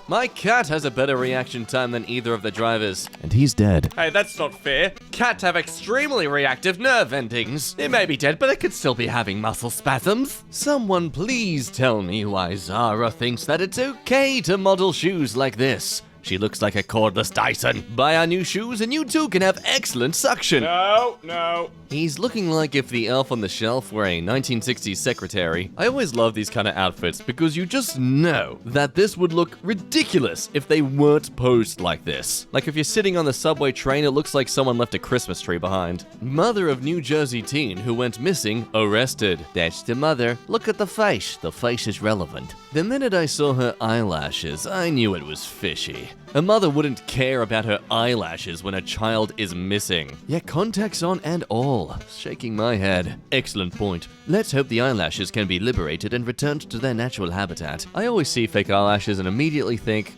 My cat has a better reaction time than either of the drivers, and he's dead. Hey, that's not fair. Cats have extremely reactive nerve endings. It may be dead, but it could still be having muscle spasms. Someone please tell me why Zara thinks that it's okay to model shoes like this. She looks like a cordless Dyson. Buy our new shoes and you too can have excellent suction. No. He's looking like if the elf on the shelf were a 1960s secretary. I always love these kind of outfits because you just know that this would look ridiculous if they weren't posed like this. Like if you're sitting on the subway train, it looks like someone left a Christmas tree behind. Mother of New Jersey teen who went missing, arrested. That's the mother. Look at the face. The face is relevant. The minute I saw her eyelashes, I knew it was fishy. A mother wouldn't care about her eyelashes when a child is missing. Yet contacts on and all. Shaking my head. Excellent point. Let's hope the eyelashes can be liberated and returned to their natural habitat. I always see fake eyelashes and immediately think,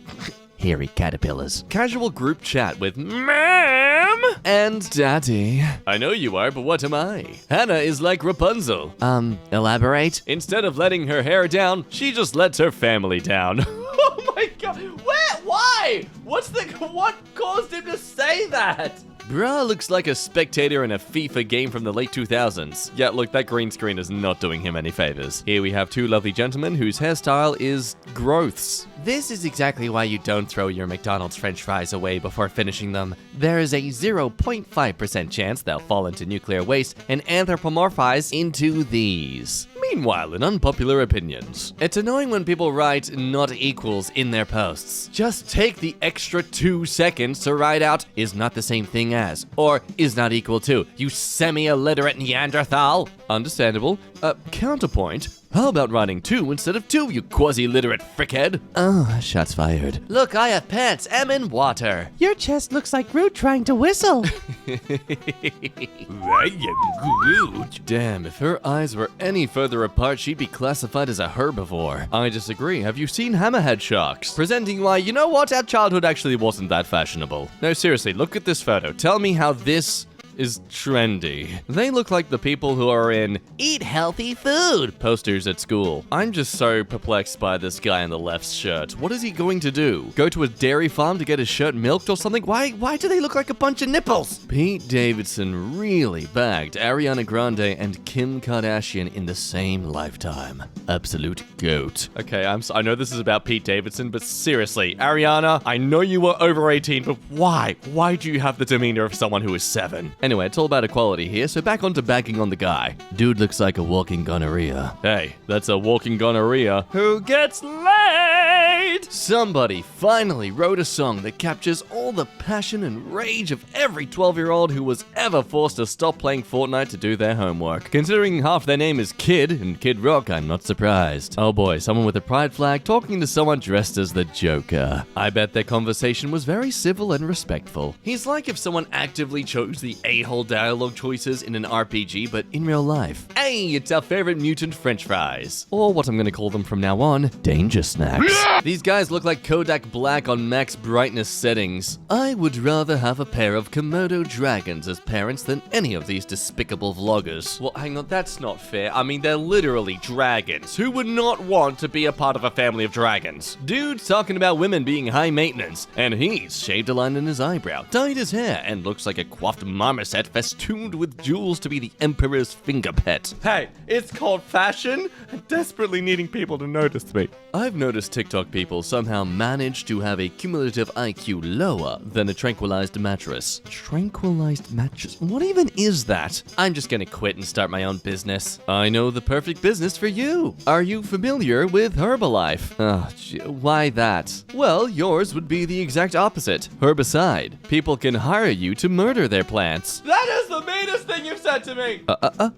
hairy caterpillars. Casual group chat with Ma'am and Daddy. I know you are, but what am I? Hannah is like Rapunzel. Elaborate? Instead of letting her hair down, she just lets her family down. Oh my god. Why? What caused him to say that? Bruh looks like a spectator in a FIFA game from the late 2000s. Yeah, look, that green screen is not doing him any favors. Here we have two lovely gentlemen whose hairstyle is growths. This is exactly why you don't throw your McDonald's french fries away before finishing them. There is a 0.5% chance they'll fall into nuclear waste and anthropomorphize into these. Meanwhile, in unpopular opinions, it's annoying when people write not equals in their posts. Just take the extra 2 seconds to write out is not the same thing as, or is not equal to, you semi-illiterate Neanderthal. Understandable. Counterpoint. How about writing 2 instead of 2, you quasi-literate frickhead? Oh, shots fired. Look, I have pants. I'm in water. Your chest looks like Groot trying to whistle. I am Groot. Damn, if her eyes were any further apart, she'd be classified as a herbivore. I disagree. Have you seen hammerhead sharks? Presenting why, you know what, our childhood actually wasn't that fashionable. No, seriously, look at this photo. Tell me how this is trendy. They look like the people who are in Eat Healthy Food posters at school. I'm just so perplexed by this guy in the left's shirt. What is he going to do? Go to a dairy farm to get his shirt milked or something? Why do they look like a bunch of nipples? Pete Davidson really bagged Ariana Grande and Kim Kardashian in the same lifetime. Absolute goat. Okay, I know this is about Pete Davidson, but seriously, Ariana, I know you were over 18, but why? Why do you have the demeanor of someone who is 7? Anyway, it's all about equality here, so back onto bagging on the guy. Dude looks like a walking gonorrhea. Hey, that's a walking gonorrhea who gets laid! Somebody finally wrote a song that captures all the passion and rage of every 12-year-old who was ever forced to stop playing Fortnite to do their homework. Considering half their name is Kid in Kid Rock, I'm not surprised. Oh boy, someone with a pride flag talking to someone dressed as the Joker. I bet their conversation was very civil and respectful. He's like if someone actively chose the a-hole dialogue choices in an RPG, but in real life. Hey, it's our favorite mutant french fries. Or what I'm gonna call them from now on, danger snacks. These guys look like Kodak Black on max brightness settings. I would rather have a pair of Komodo dragons as parents than any of these despicable vloggers. Well, hang on, that's not fair. I mean, they're literally dragons. Who would not want to be a part of a family of dragons? Dude's talking about women being high maintenance, and he's shaved a line in his eyebrow, dyed his hair, and looks like a coiffed marmoset festooned with jewels to be the emperor's finger pet. Hey, it's called fashion. I'm desperately needing people to notice me. I've noticed TikTok people somehow manage to have a cumulative IQ lower than a tranquilized mattress. Tranquilized mattress? What even is that? I'm just gonna quit and start my own business. I know the perfect business for you. Are you familiar with Herbalife? Why that? Well, yours would be the exact opposite. Herbicide. People can hire you to murder their plants. That is the meanest thing you've said to me.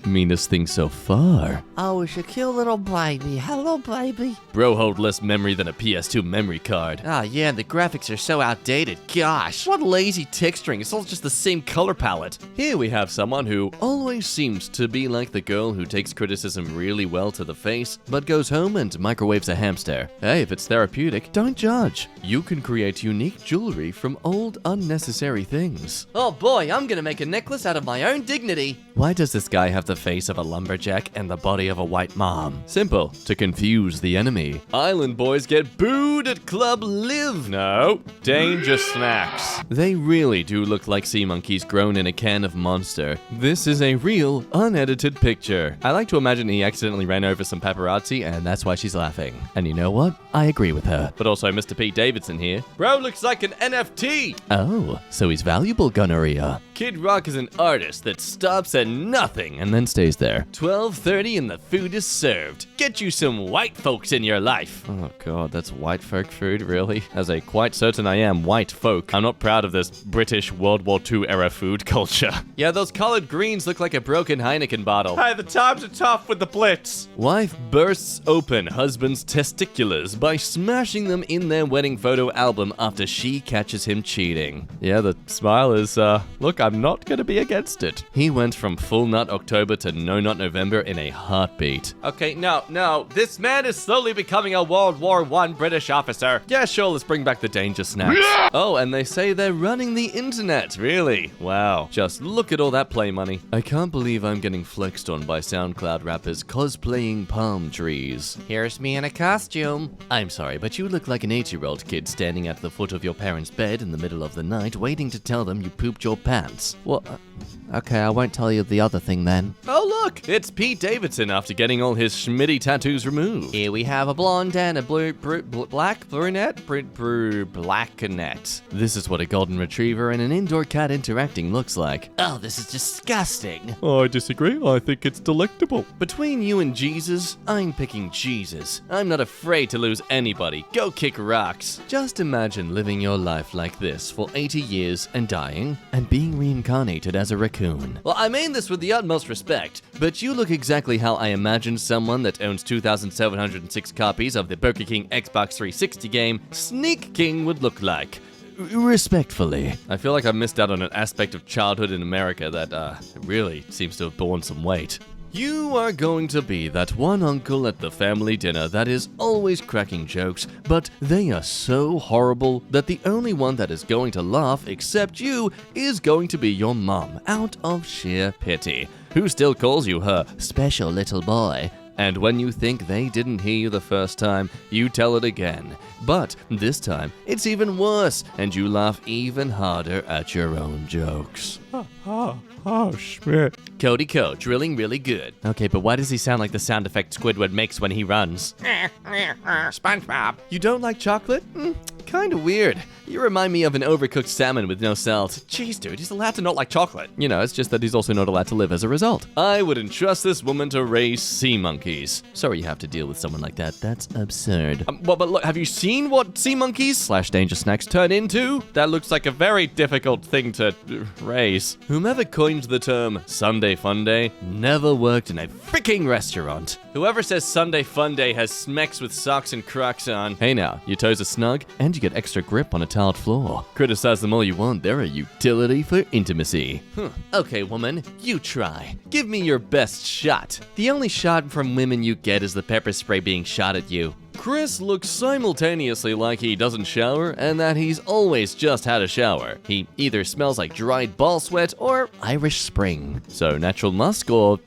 Meanest thing so far. Oh, it's a cute little baby. Hello, baby. Bro hold less memory than a PS2 memory card. Oh yeah, the graphics are so outdated. Gosh. What lazy texturing, it's all just the same color palette. Here we have someone who always seems to be like the girl who takes criticism really well to the face, but goes home and microwaves a hamster. Hey, if it's therapeutic, don't judge. You can create unique jewelry from old, unnecessary things. Oh boy, I'm gonna make a necklace out of my own dignity. Why does this guy have the face of a lumberjack and the body of a white mom? Simple, to confuse the enemy. Island boys get booed at Club Live. No, danger snacks. They really do look like sea monkeys grown in a can of Monster. This is a real, unedited picture. I like to imagine he accidentally ran over some paparazzi and that's why she's laughing. And you know what? I agree with her. But also Mr. Pete Davidson here. Bro looks like an NFT. Oh, so he's valuable, gonorrhea. Kid Rock is an artist that stops at nothing and then stays there. 12:30 and the food is served. Get you some white folks in your life. Oh god, that's white folk food, really? As a quite certain I am white folk, I'm not proud of this British World War II era food culture. Yeah, those collard greens look like a broken Heineken bottle. Hey, the times are tough with the blitz. Wife bursts open husband's testiculars by smashing them in their wedding photo album after she catches him cheating. Yeah, the smile is, look, I'm not gonna be against it. He went from full nut October to no nut November in a heartbeat. Okay, no, this man is slowly becoming a World War I British officer. Yeah, sure, let's bring back the danger snacks. Oh, and they say they're running the internet. Really? Wow. Just look at all that play money. I can't believe I'm getting flexed on by SoundCloud rappers cosplaying palm trees. Here's me in a costume. I'm sorry, but you look like an 8-year-old kid standing at the foot of your parents' bed in the middle of the night waiting to tell them you pooped your pants. What? Okay, I won't tell you the other thing then. Oh look, it's Pete Davidson after getting all his Schmitty tattoos removed. Here we have a blonde and a black brunette. This is what a golden retriever and an indoor cat interacting looks like. Oh, this is disgusting. Oh, I disagree. I think it's delectable. Between you and Jesus, I'm picking Jesus. I'm not afraid to lose anybody. Go kick rocks. Just imagine living your life like this for 80 years and dying and being reincarnated as a raccoon. Well, I mean this with the utmost respect, but you look exactly how I imagined someone that owns 2,706 copies of the Burger King Xbox 360 game Sneak King would look like. Respectfully. I feel like I've missed out on an aspect of childhood in America that really seems to have borne some weight. You are going to be that one uncle at the family dinner that is always cracking jokes, but they are so horrible that the only one that is going to laugh except you is going to be your mom, out of sheer pity, who still calls you her special little boy. And when you think they didn't hear you the first time, you tell it again. But this time, it's even worse, and you laugh even harder at your own jokes. Oh, Schmidt. Cody Co, drilling really good. Okay, but why does he sound like the sound effect Squidward makes when he runs? SpongeBob. You don't like chocolate? kinda weird. You remind me of an overcooked salmon with no salt. Jeez, dude, he's allowed to not like chocolate. You know, it's just that he's also not allowed to live as a result. I wouldn't trust this woman to raise sea monkeys. Sorry you have to deal with someone like that. That's absurd. Well, but look, have you seen what sea monkeys / danger snacks turn into? That looks like a very difficult thing to raise. Whomever coined the term Sunday Fun Day never worked in a freaking restaurant. Whoever says Sunday Fun Day has smecks with socks and Crocs on. Hey now, your toes are snug, and you get extra grip on a tiled floor. Criticize them all you want, they're a utility for intimacy. Okay, woman, you try. Give me your best shot. The only shot from women you get is the pepper spray being shot at you. Chris looks simultaneously like he doesn't shower and that he's always just had a shower. He either smells like dried ball sweat or Irish Spring. So natural musk or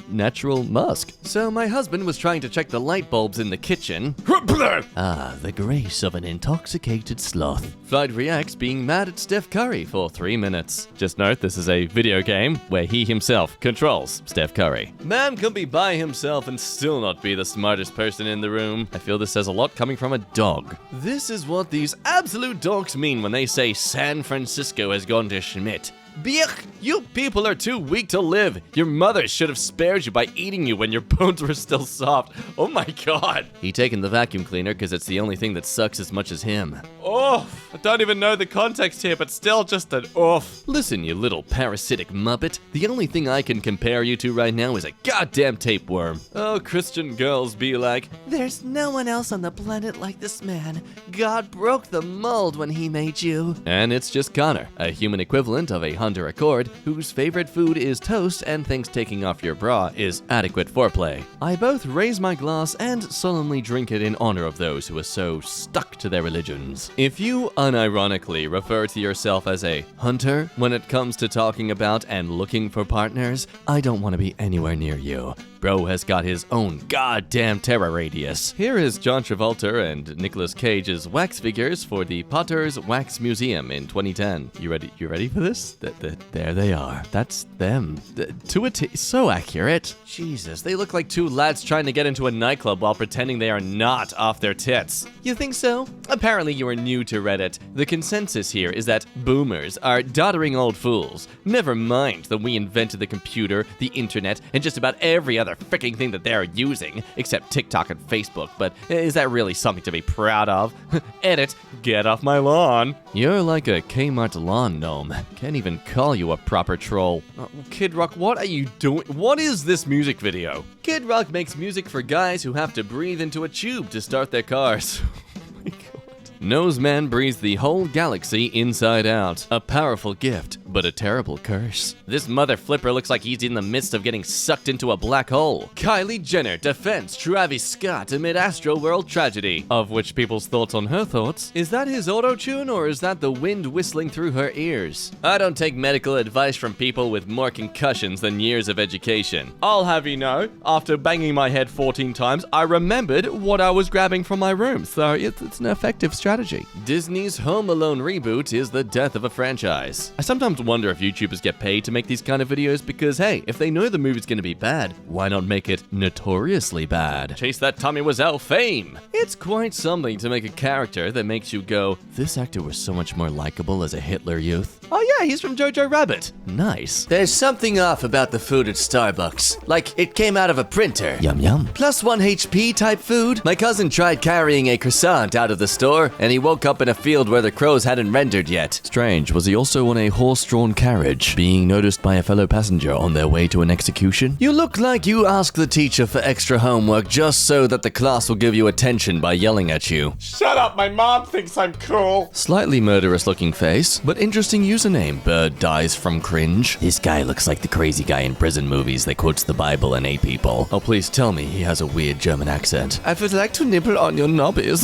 natural musk. So my husband was trying to check the light bulbs in the kitchen. The grace of an intoxicated sloth. Floyd reacts being mad at Steph Curry for 3 minutes. Just note this is a video game where he himself controls Steph Curry. Man can be by himself and still not be the smartest person in the room. I feel this says a lot coming from a dog. This is what these absolute dogs mean when they say San Francisco has gone to Schmidt. Biech, you people are too weak to live. Your mother should have spared you by eating you when your bones were still soft. Oh my god. He taken the vacuum cleaner because it's the only thing that sucks as much as him. Oof. I don't even know the context here, but still just an oof. Listen, you little parasitic muppet. The only thing I can compare you to right now is a goddamn tapeworm. Oh, Christian girls be like, There's no one else on the planet like this man. God broke the mold when he made you. and it's just Connor, a human equivalent of a hunter accord whose favorite food is toast and thinks taking off your bra is adequate foreplay. I both raise my glass and solemnly drink it in honor of those who are so stuck to their religions. If you unironically refer to yourself as a hunter when it comes to talking about and looking for partners, I don't want to be anywhere near you. Bro has got his own goddamn terror radius. Here is John Travolta and Nicolas Cage's wax figures for the Potter's Wax Museum in 2010. You ready for this? There they are. That's them. To a T. So accurate. Jesus, they look like two lads trying to get into a nightclub while pretending they are not off their tits. You think so? Apparently you are new to Reddit. The consensus here is that boomers are doddering old fools. Never mind that we invented the computer, the internet, and just about every other freaking thing that they're using, except TikTok and Facebook, but is that really something to be proud of? Edit, get off my lawn. You're like a Kmart lawn gnome. Can't even call you a proper troll. Kid Rock, what are you doing? What is this music video? Kid Rock makes music for guys who have to breathe into a tube to start their cars. Oh my god. Noseman breathes the whole galaxy inside out. A powerful gift, but a terrible curse. This mother flipper looks like he's in the midst of getting sucked into a black hole. Kylie Jenner defends Travis Scott amid Astroworld tragedy. Of which people's thoughts on her thoughts. Is that his auto-tune or is that the wind whistling through her ears? I don't take medical advice from people with more concussions than years of education. I'll have you know, after banging my head 14 times, I remembered what I was grabbing from my room, so it's an effective strategy. Disney's Home Alone reboot is the death of a franchise. I sometimes wonder if YouTubers get paid to make these kind of videos because, hey, if they know the movie's gonna be bad, why not make it notoriously bad? Chase that Tommy Wiseau fame. It's quite something to make a character that makes you go, this actor was so much more likable as a Hitler Youth. Oh yeah, he's from Jojo Rabbit. Nice. There's something off about the food at Starbucks. Like it came out of a printer. Yum yum. +1 HP type food. My cousin tried carrying a croissant out of the store, and he woke up in a field where the crows hadn't rendered yet. Strange, was he also on a horse-drawn carriage, being noticed by a fellow passenger on their way to an execution? You look like you asked the teacher for extra homework just so that the class will give you attention by yelling at you. Shut up, my mom thinks I'm cool. Slightly murderous looking face, but interesting username. Bird dies from cringe. This guy looks like the crazy guy in prison movies that quotes the Bible and ate people. Oh, please tell me he has a weird German accent. I would like to nibble on your knobbies.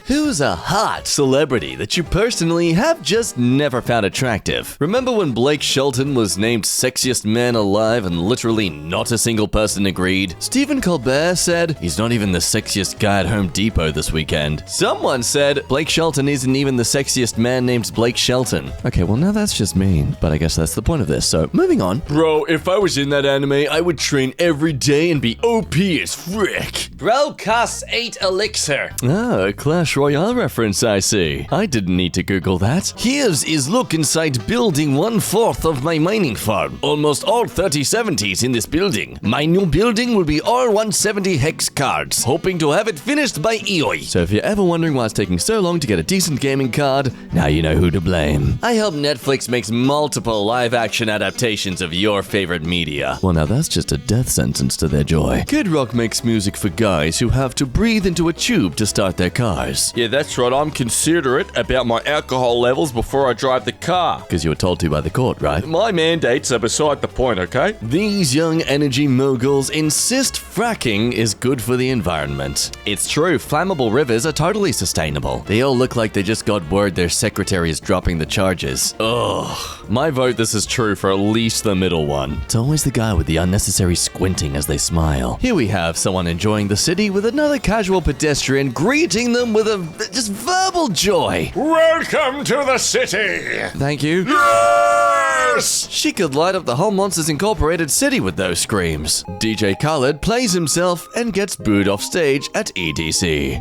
Who's a hot celebrity that you personally have just never found attractive? Remember when Blake Shelton was named sexiest man alive and literally not a single person agreed? Stephen Colbert said he's not even the sexiest guy at Home Depot this weekend. Someone said Blake Shelton isn't even the sexiest man named Blake Shelton. Okay, well now that's just mean, but I guess that's the point of this, so moving on. Bro, if I was in that anime, I would train every day and be OP as frick. Bro costs 8 elixir. Ah, a Clash Royale reference, I see. I didn't need to Google that. Here's is look inside building 1/4 of my mining farm. Almost all 3070s in this building. My new building will be all 170 hex cards. Hoping to have it finished by EOI. So if you're ever wondering why it's taking so long to get a decent gaming card, now you know who to blame. I hope Netflix makes multiple live-action adaptations of your favorite media. Well, now that's just a death sentence to their joy. Kid Rock makes music for guys who have to breathe into a tube to start their cars. Yeah, that's right. I'm considerate about my alcohol levels before I drive the car. Because you were told to by the court, right? My mandates are beside the point, okay? These young energy moguls insist fracking is good for the environment. It's true, flammable rivers are totally sustainable. They all look like they just got word their secretary is dropping the charges. Ugh. My vote this is true for at least the middle one. It's always the guy with the unnecessary squinting as they smile. Here we have someone enjoying the city with another casual pedestrian greeting them with a just verbal joy. Welcome to the city! Thank you. Yes! She could light up the whole Monsters Incorporated city with those screams. DJ Khaled plays himself and gets booed off stage at EDC.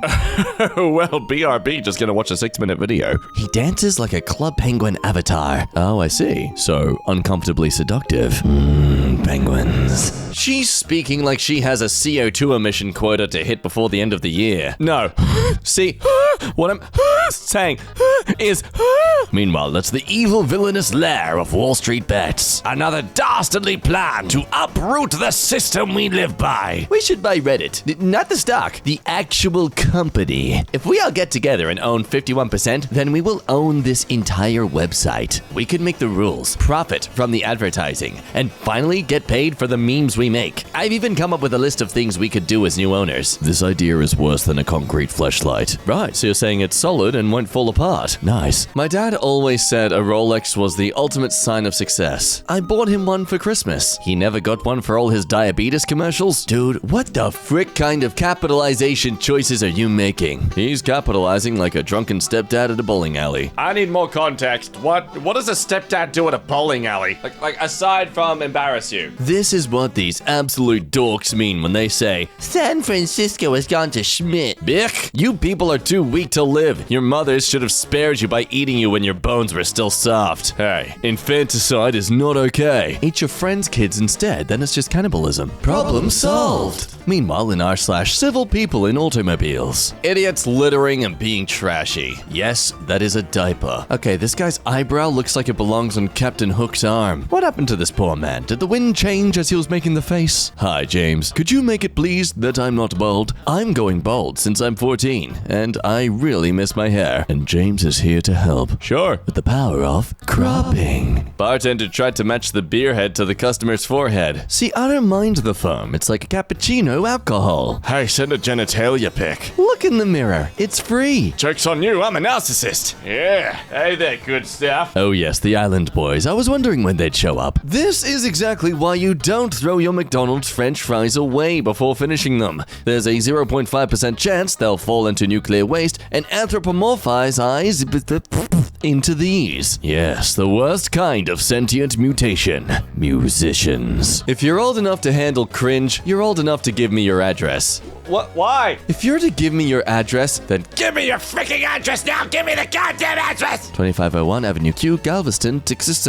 Well, BRB just gonna watch a 6-minute video. He dances like a Club Penguin avatar. Oh, I see. So, uncomfortably seductive. Penguins. She's speaking like she has a CO2 emission quota to hit before the end of the year. No. See, what I'm saying is... Meanwhile, that's the evil villainous lair of Wall Street Bets. Another dastardly plan to uproot the system we live by. We should buy Reddit. Not the stock, the actual company. If we all get together and own 51%, then we will own this entire website. We could make the rules, profit from the advertising, and finally get paid for the memes we make. I've even come up with a list of things we could do as new owners. This idea is worse than a concrete fleshlight. Right, so you're saying it's solid and won't fall apart. Nice. My dad always said a Rolex was the ultimate sign of success. I bought him one for Christmas. He never got one for all his diabetes commercials. Dude, what the frick kind of capitalization choices are you making? He's capitalizing like a drunken stepdad at a bowling alley. I need more context. What does a stepdad do at a bowling alley? Like aside from embarrass you. This is what these absolute dorks mean when they say, San Francisco has gone to Schmidt. Bick, you people are too weak to live. Your mothers should have spared you by eating you when your bones were still soft. Hey, infanticide is not okay. Eat your friends' kids instead, then it's just cannibalism. Problem solved. Meanwhile, in r/civil people in automobiles. Idiots littering and being trashy. Yes, that is a diaper. Okay, this guy's eyebrow looks like it belongs on Captain Hook's arm. What happened to this poor man? Did the wind change as he was making the face? Hi, James. Could you make it please that I'm not bald? I'm going bald since I'm 14, and I really miss my hair. And James is here to help. Sure. With the power of cropping. Bartender tried to match the beer head to the customer's forehead. See, I don't mind the foam. It's like a cappuccino alcohol. Hey, send a genitalia pic. Look in the mirror. It's free. Joke's on you, I'm a narcissist. Yeah. Hey there, good stuff. Oh yes, the Island Boys. I was wondering when they'd show up. This is exactly why you don't throw your McDonald's French fries away before finishing them. There's a 0.5% chance they'll fall into nuclear waste and anthropomorphize eyes into these. Yes, the worst kind of sentient mutation. Musicians. If you're old enough to handle cringe, you're old enough to give me your address. What? Why? If you're to give me your address, then Give me your freaking address now! Give me the goddamn address! 2501 Avenue Q, Galveston, Texas.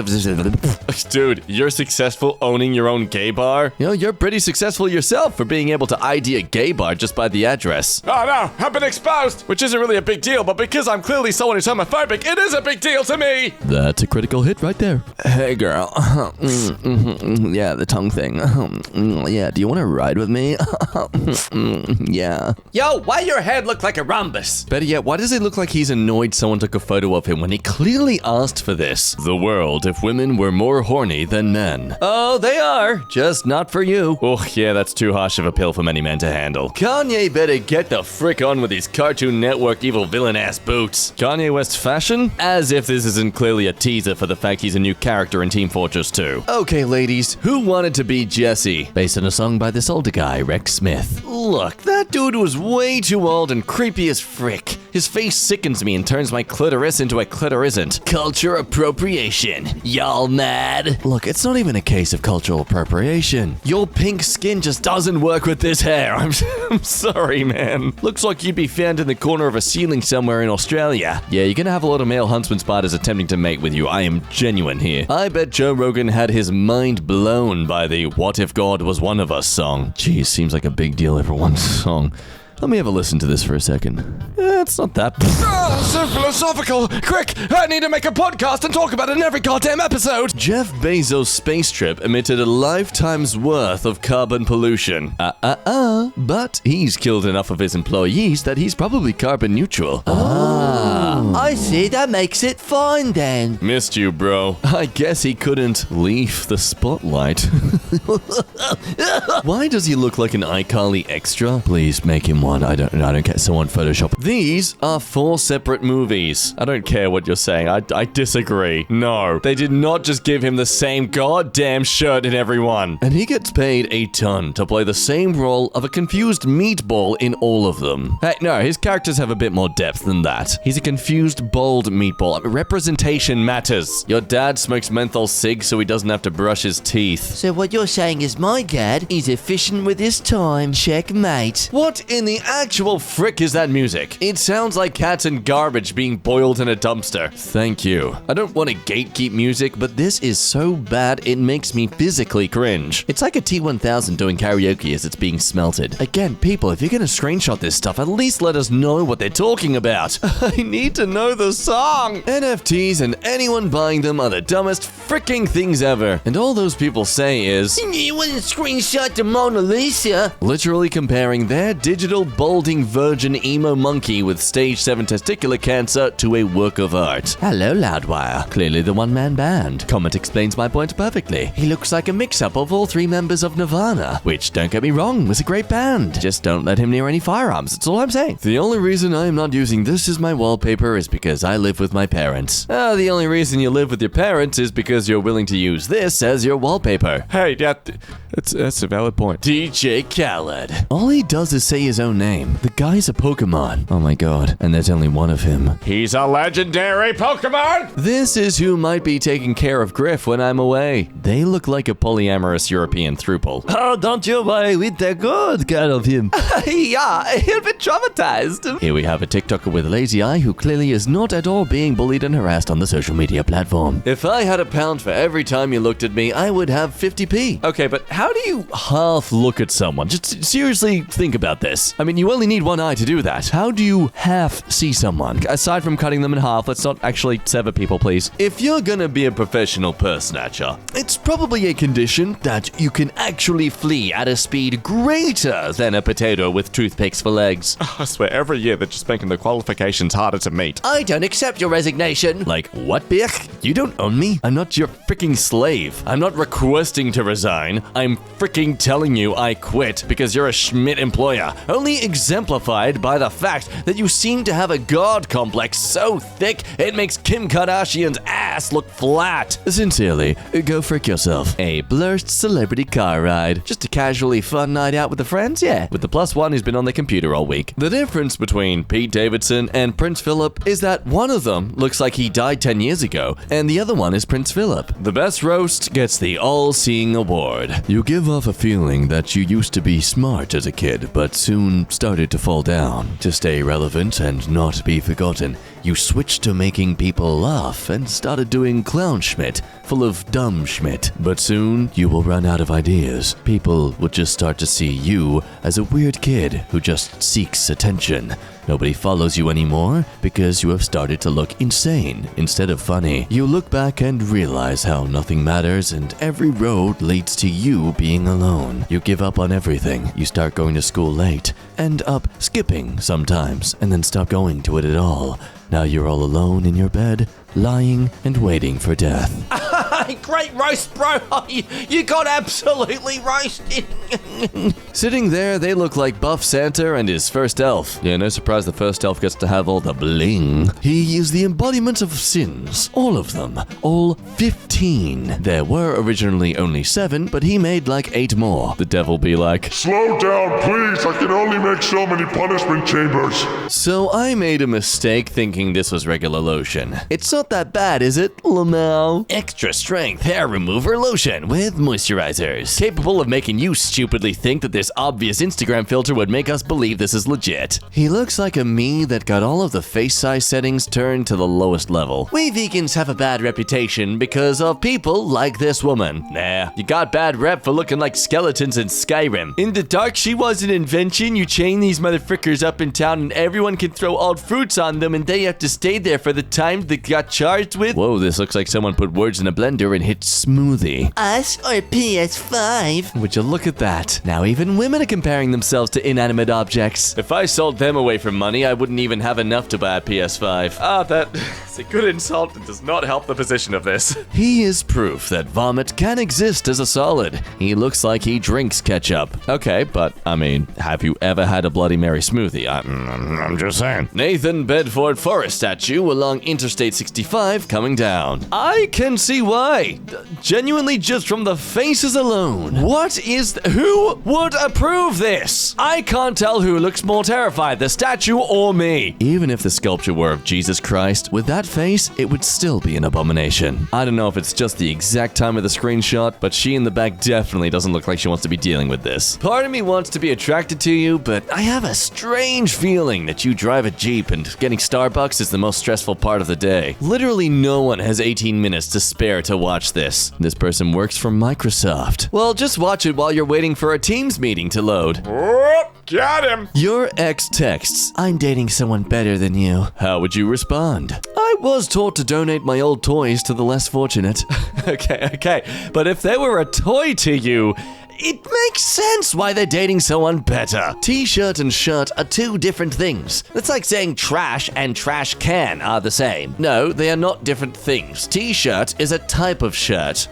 Dude, you're successful owning your own gay bar? You know, you're pretty successful yourself for being able to ID a gay bar just by the address. Oh no, I've been exposed! Which isn't really a big deal, but because I'm clearly someone who's homophobic, it is a big deal to me! That's a critical hit right there. Hey girl. Yeah, the tongue thing. Yeah, do you want to ride with me? Yeah. Yo, why your head look like a rhombus? Better yet, why does it look like he's annoyed someone took a photo of him when he clearly asked for this? The world if women were more horny than men. Oh, they are. Just not for you. Oh, yeah, that's too harsh of a pill for many men to handle. Kanye better get the frick on with his Cartoon Network evil villain-ass boots. Kanye West fashion? As if this isn't clearly a teaser for the fact he's a new character in Team Fortress 2. Okay, ladies, who wanted to be Jesse? Based on a song by this older guy, Rex Smith. Look, that dude was way too old and creepy as frick. His face sickens me and turns my clitoris into a clitorisn't. Culture appropriation. Y'all mad? Look, it's not even a case of cultural appropriation. Your pink skin just doesn't work with this hair. I'm sorry, man. Looks like you'd be found in the corner of a ceiling somewhere in Australia. Yeah, you're gonna have a lot of male huntsman spiders attempting to mate with you. I am genuine here. I bet Joe Rogan had his mind blown by the What If God Was One of Us song. Geez, seems like a big deal every one song. Let me have a listen to this for a second. It's not that bad. Oh, so philosophical. Quick, I need to make a podcast and talk about it in every goddamn episode. Jeff Bezos' space trip emitted a lifetime's worth of carbon pollution. But he's killed enough of his employees that he's probably carbon neutral. I see, that makes it fine then. Missed you, bro. I guess he couldn't leave the spotlight. Why does he look like an iCarly extra? Please make him one. I don't care. Someone Photoshop. These are 4 separate movies. I don't care what you're saying. I disagree. No. They did not just give him the same goddamn shirt in every one. And he gets paid a ton to play the same role of a confused meatball in all of them. Hey, no, his characters have a bit more depth than that. He's a confused, bald meatball. Representation matters. Your dad smokes menthol cigs so he doesn't have to brush his teeth. So what you're saying is my dad is efficient with his time. Checkmate. What in the actual frick is that music? It sounds like cats and garbage being boiled in a dumpster. Thank you. I don't want to gatekeep music, but this is so bad it makes me physically cringe. It's like a T-1000 doing karaoke as it's being smelted. Again, people, if you're gonna screenshot this stuff, at least let us know what they're talking about. I need to know the song. NFTs and anyone buying them are the dumbest freaking things ever. And all those people say is, You wouldn't screenshot the Mona Lisa. literally comparing their digital balding virgin emo monkey with stage 7 testicular cancer to a work of art. Hello, Loudwire. Clearly the one-man band. Comment explains my point perfectly. He looks like a mix-up of all 3 members of Nirvana, which, don't get me wrong, was a great band. Just don't let him near any firearms. That's all I'm saying. The only reason I am not using this as my wallpaper is because I live with my parents. The only reason you live with your parents is because you're willing to use this as your wallpaper. Hey, that's a valid point. DJ Khaled. All he does is say his own name. The guy's a Pokemon. Oh my god. And there's only one of him. He's a legendary Pokemon! This is who might be taking care of Griff when I'm away. They look like a polyamorous European throuple. Oh, don't you worry with the good kind of him. Yeah, he'll be traumatized. Here we have a TikToker with a lazy eye who clearly is not at all being bullied and harassed on the social media platform. If I had £1 for every time you looked at me, I would have 50p. Okay, but how do you half look at someone? Just seriously think about this. I mean, you only need one eye to do that. How do you half see someone? Aside from cutting them in half, let's not actually sever people, please. If you're gonna be a professional purse snatcher, it's probably a condition that you can actually flee at a speed greater than a potato with toothpicks for legs. I swear, every year they're just making the qualifications harder to meet. I don't accept your resignation. Like, what, bitch? You don't own me? I'm not your freaking slave. I'm not requesting to resign. I'm freaking telling you I quit because you're a Schmidt employer. Only exemplified by the fact that you seem to have a god complex so thick it makes Kim Kardashian's ass look flat. Sincerely, go frick yourself. A blurst celebrity car ride. Just a casually fun night out with the friends? Yeah. With the +1 who's been on the computer all week. The difference between Pete Davidson and Prince Philip is that one of them looks like he died 10 years ago, and the other one is Prince Philip. The best roast gets the all-seeing award. You give off a feeling that you used to be smart as a kid, but soon started to fall down. To stay relevant and not be forgotten, you switched to making people laugh and started doing clown schmidt, full of dumb schmidt. But soon, you will run out of ideas. People will just start to see you you as a weird kid who just seeks attention. Nobody follows you anymore because you have started to look insane instead of funny. You look back and realize how nothing matters and every road leads to you being alone. You give up on everything. You start going to school late, end up skipping sometimes, and then stop going to it at all. Now you're all alone in your bed, lying and waiting for death. Great roast, bro. You got absolutely roasted. Sitting there, they look like Buff Santa and his first elf. Yeah, no surprise the first elf gets to have all the bling. He is the embodiment of sins. All of them. All 15. There were originally only 7, but he made like 8 more. The devil be like, Slow down, please. I can only make so many punishment chambers. so I made a mistake thinking this was regular lotion. It's not that bad, is it, Lamau? Extra strength hair remover lotion with moisturizers. Capable of making you stupidly think that this obvious Instagram filter would make us believe this is legit. He looks like a me that got all of the face size settings turned to the lowest level. We vegans have a bad reputation because of people like this woman. Nah, you got bad rep for looking like skeletons in Skyrim. In the dark, she was an invention. You chain these motherfuckers up in town and everyone can throw old fruits on them and they have to stay there for the time they got charged with. Whoa, this looks like someone put words in a blender and hit smoothie. Us or PS5? Would you look at that? Now even women are comparing themselves to inanimate objects. If I sold them away for money, I wouldn't even have enough to buy a PS5. That's a good insult and does not help the position of this. He is proof that vomit can exist as a solid. He looks like he drinks ketchup. Okay, but I mean, have you ever had a Bloody Mary smoothie? I'm just saying. Nathan Bedford Forrest statue along Interstate 65 coming down. I can see why. Genuinely just from the faces alone. Who would approve this? I can't tell who looks more terrified, the statue or me. Even if the sculpture were of Jesus Christ, with that face, it would still be an abomination. I don't know if it's just the exact time of the screenshot, but she in the back definitely doesn't look like she wants to be dealing with this. Part of me wants to be attracted to you, but I have a strange feeling that you drive a Jeep and getting Starbucks is the most stressful part of the day. Literally no one has 18 minutes to spare to watch this. This person works for Microsoft. Well, just watch it while you're waiting for a Teams meeting to load. Oh, got him. Your ex texts, I'm dating someone better than you. How would you respond? I was taught to donate my old toys to the less fortunate. Okay. But if they were a toy to you, it makes sense why they're dating someone better. T-shirt and shirt are 2 different things. That's like saying trash and trash can are the same. No, they are not different things. T-shirt is a type of shirt.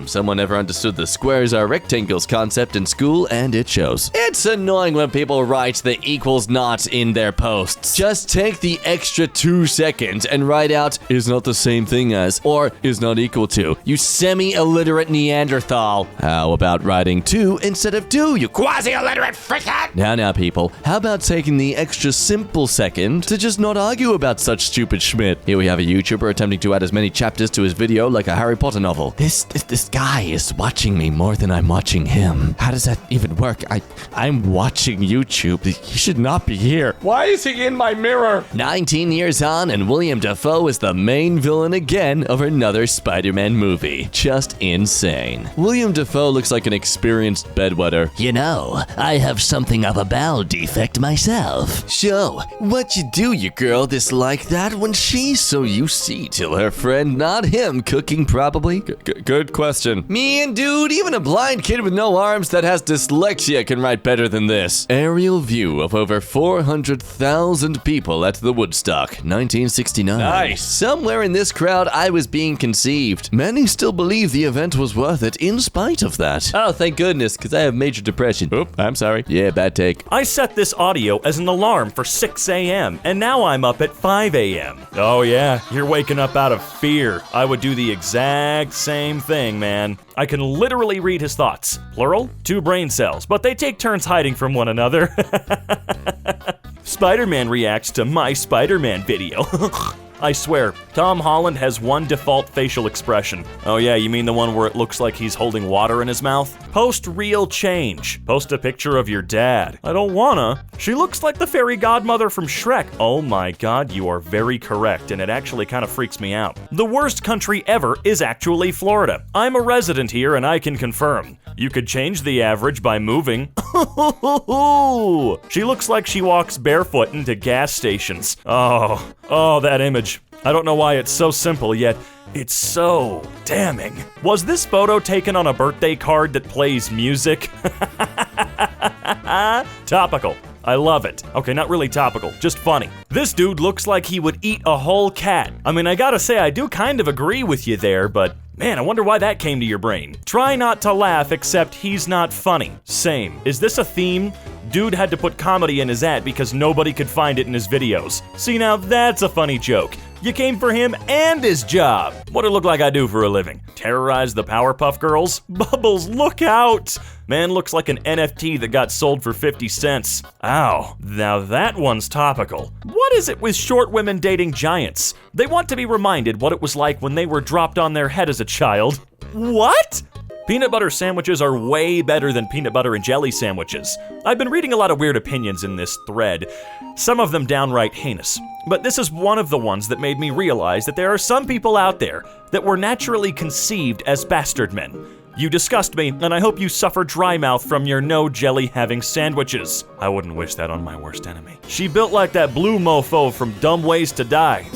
Someone never understood the squares are rectangles concept in school, and it shows. It's annoying when people write the equals not in their posts. Just take the extra 2 seconds and write out is not the same thing as, or is not equal to. You semi-illiterate Neanderthal. How about writing 2 instead of 2, you quasi-illiterate frickin'? Now, people, how about taking the extra simple second to just not argue about such stupid schmidt? Here we have a YouTuber attempting to add as many chapters to his video like a Harry Potter novel. This guy is watching me more than I'm watching him. How does that even work? I'm watching YouTube. He should not be here. Why is he in my mirror? 19 years on, and William Dafoe is the main villain again of another Spider-Man movie. Just insane. William Dafoe looks like an experienced bedwetter. You know, I have something of a bowel defect myself. So, what you do, your girl dislike that when she's so you see till her friend, not him, cooking probably? Good question. Man, dude, even a blind kid with no arms that has dyslexia can write better than this. Aerial view of over 400,000 people at the Woodstock, 1969. Nice. Somewhere in this crowd, I was being conceived. Many still believe the event was worth it in spite of that. Oh, thank goodness, because I have major depression. Oop, I'm sorry. Yeah, bad take. I set this audio as an alarm for 6 a.m., and now I'm up at 5 a.m. Oh yeah, you're waking up out of fear. I would do the exact same thing, man. I can literally read his thoughts. Plural, 2 brain cells, but they take turns hiding from one another. Spider-Man reacts to my Spider-Man video. I swear, Tom Holland has one default facial expression. Oh yeah, you mean the one where it looks like he's holding water in his mouth? Post real change. Post a picture of your dad. I don't wanna. She looks like the fairy godmother from Shrek. Oh my god, you are very correct, and it actually kind of freaks me out. The worst country ever is actually Florida. I'm a resident here and I can confirm. You could change the average by moving. She looks like she walks barefoot into gas stations. Oh, that image. I don't know why it's so simple, yet it's so damning. Was this photo taken on a birthday card that plays music? Topical. I love it. Okay, not really topical, just funny. This dude looks like he would eat a whole cat. I mean, I gotta say, I do kind of agree with you there, but man, I wonder why that came to your brain. Try not to laugh, except he's not funny. Same. Is this a theme? Dude had to put comedy in his ad because nobody could find it in his videos. See, now that's a funny joke. You came for him and his job. What'd it look like I do for a living? Terrorize the Powerpuff Girls? Bubbles, look out! Man looks like an NFT that got sold for 50 cents. Ow, now that one's topical. What is it with short women dating giants? They want to be reminded what it was like when they were dropped on their head as a child. What? Peanut butter sandwiches are way better than peanut butter and jelly sandwiches. I've been reading a lot of weird opinions in this thread, some of them downright heinous. But this is one of the ones that made me realize that there are some people out there that were naturally conceived as bastard men. You disgust me, and I hope you suffer dry mouth from your no jelly having sandwiches. I wouldn't wish that on my worst enemy. She built like that blue mofo from Dumb Ways to Die.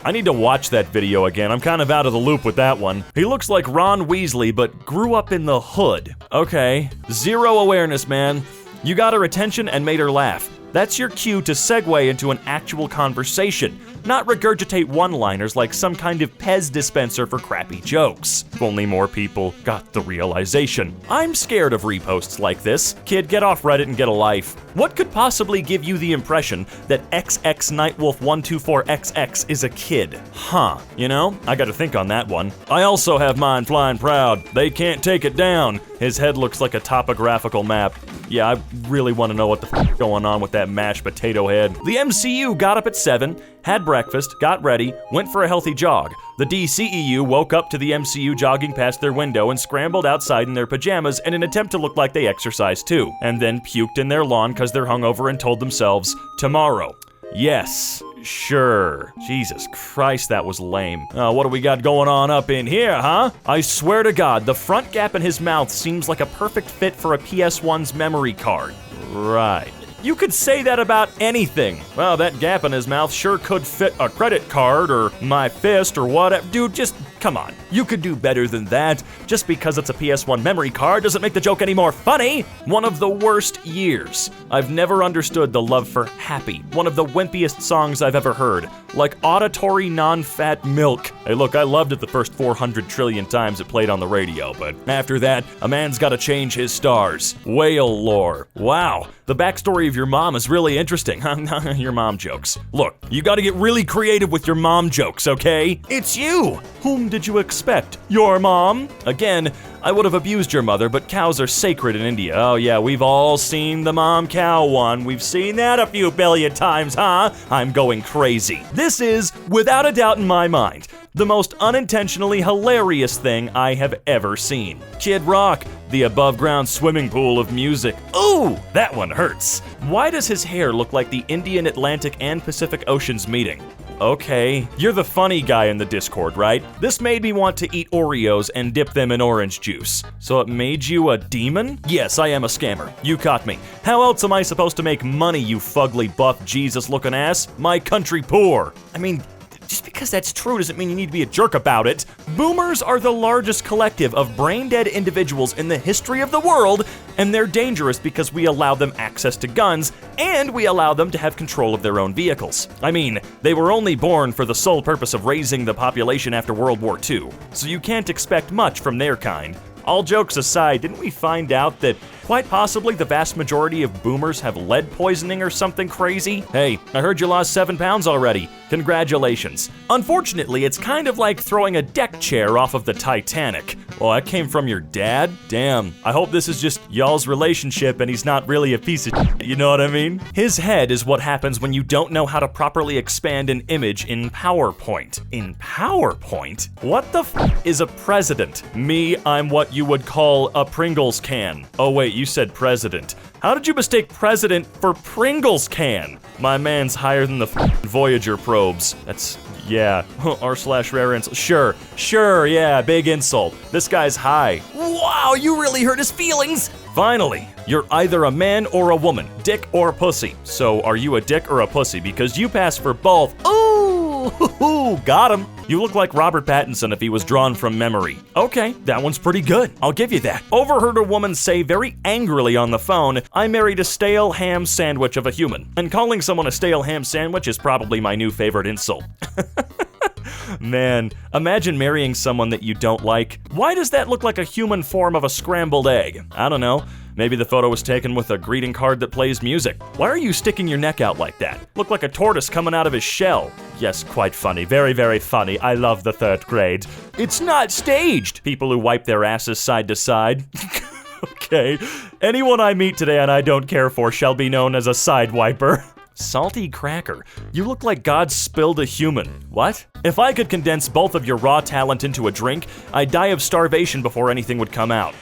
I need to watch that video again. I'm kind of out of the loop with that one. He looks like Ron Weasley, but grew up in the hood. Okay, zero awareness, man. You got her attention and made her laugh. That's your cue to segue into an actual conversation, not regurgitate one-liners like some kind of Pez dispenser for crappy jokes. If only more people got the realization. I'm scared of reposts like this. Kid, get off Reddit and get a life. What could possibly give you the impression that XX Nightwolf124XX is a kid? Huh, you know, I gotta think on that one. I also have mine flying proud. They can't take it down. His head looks like a topographical map. Yeah, I really want to know what the f*** going on with that mashed potato head. The MCU got up at 7, had breakfast, got ready, went for a healthy jog. The DCEU woke up to the MCU jogging past their window and scrambled outside in their pajamas in an attempt to look like they exercised too, and then puked in their lawn because they're hungover and told themselves, tomorrow. Yes. Sure. Jesus Christ, that was lame. What do we got going on up in here, huh? I swear to God, the front gap in his mouth seems like a perfect fit for a PS1's memory card. Right. You could say that about anything. Well, that gap in his mouth sure could fit a credit card or my fist or whatever. Dude, just come on. You could do better than that. Just because it's a PS1 memory card doesn't make the joke any more funny. One of the worst years. I've never understood the love for Happy. One of the wimpiest songs I've ever heard. Like auditory non-fat milk. Hey look, I loved it the first 400 trillion times it played on the radio, but after that, a man's gotta change his stars. Whale lore. Wow. The backstory of your mom is really interesting. Your mom jokes. Look, you gotta get really creative with your mom jokes, okay? It's you! Whom did you expect? Your mom? Again, I would have abused your mother, but cows are sacred in India. Oh yeah, we've all seen the mom cow one. We've seen that a few billion times, huh? I'm going crazy. This is, without a doubt in my mind, the most unintentionally hilarious thing I have ever seen. Kid Rock, the above-ground swimming pool of music. Ooh, that one hurts. Why does his hair look like the Indian, Atlantic, and Pacific Oceans meeting? Okay, you're the funny guy in the Discord, right? This made me want to eat Oreos and dip them in orange juice. So it made you a demon? Yes, I am a scammer. You caught me. How else am I supposed to make money, you fugly buff Jesus-looking ass? My country poor. I mean, just because that's true doesn't mean you need to be a jerk about it. Boomers are the largest collective of brain-dead individuals in the history of the world, and they're dangerous because we allow them access to guns, and we allow them to have control of their own vehicles. I mean, they were only born for the sole purpose of raising the population after World War II, so you can't expect much from their kind. All jokes aside, didn't we find out that quite possibly the vast majority of boomers have lead poisoning or something crazy? Hey, I heard you lost 7 pounds already. Congratulations. Unfortunately, it's kind of like throwing a deck chair off of the Titanic. Well, that came from your dad? Damn, I hope this is just y'all's relationship and he's not really a piece of shit, you know what I mean? His head is what happens when you don't know how to properly expand an image in PowerPoint. In PowerPoint? What the f is a president? Me, I'm what you would call a Pringles can. Oh wait, you said president. How did you mistake president for Pringles can? My man's higher than the Voyager probes. That's Yeah, r/Rarest. Sure, yeah, big insult. This guy's high. Wow, you really hurt his feelings. Finally, you're either a man or a woman, dick or pussy. So are you a dick or a pussy? Because you pass for both. Ooh, got him. You look like Robert Pattinson if he was drawn from memory. Okay, that one's pretty good. I'll give you that. Overheard a woman say very angrily on the phone, "I married a stale ham sandwich of a human." And calling someone a stale ham sandwich is probably my new favorite insult. Man, imagine marrying someone that you don't like. Why does that look like a human form of a scrambled egg? I don't know. Maybe the photo was taken with a greeting card that plays music. Why are you sticking your neck out like that? Look like a tortoise coming out of his shell. Yes, quite funny. Very, very funny. I love the 3rd grade. It's not staged. People who wipe their asses side to side. Okay. Anyone I meet today and I don't care for shall be known as a side wiper. Salty cracker. You look like God spilled a human. What? If I could condense both of your raw talent into a drink, I'd die of starvation before anything would come out.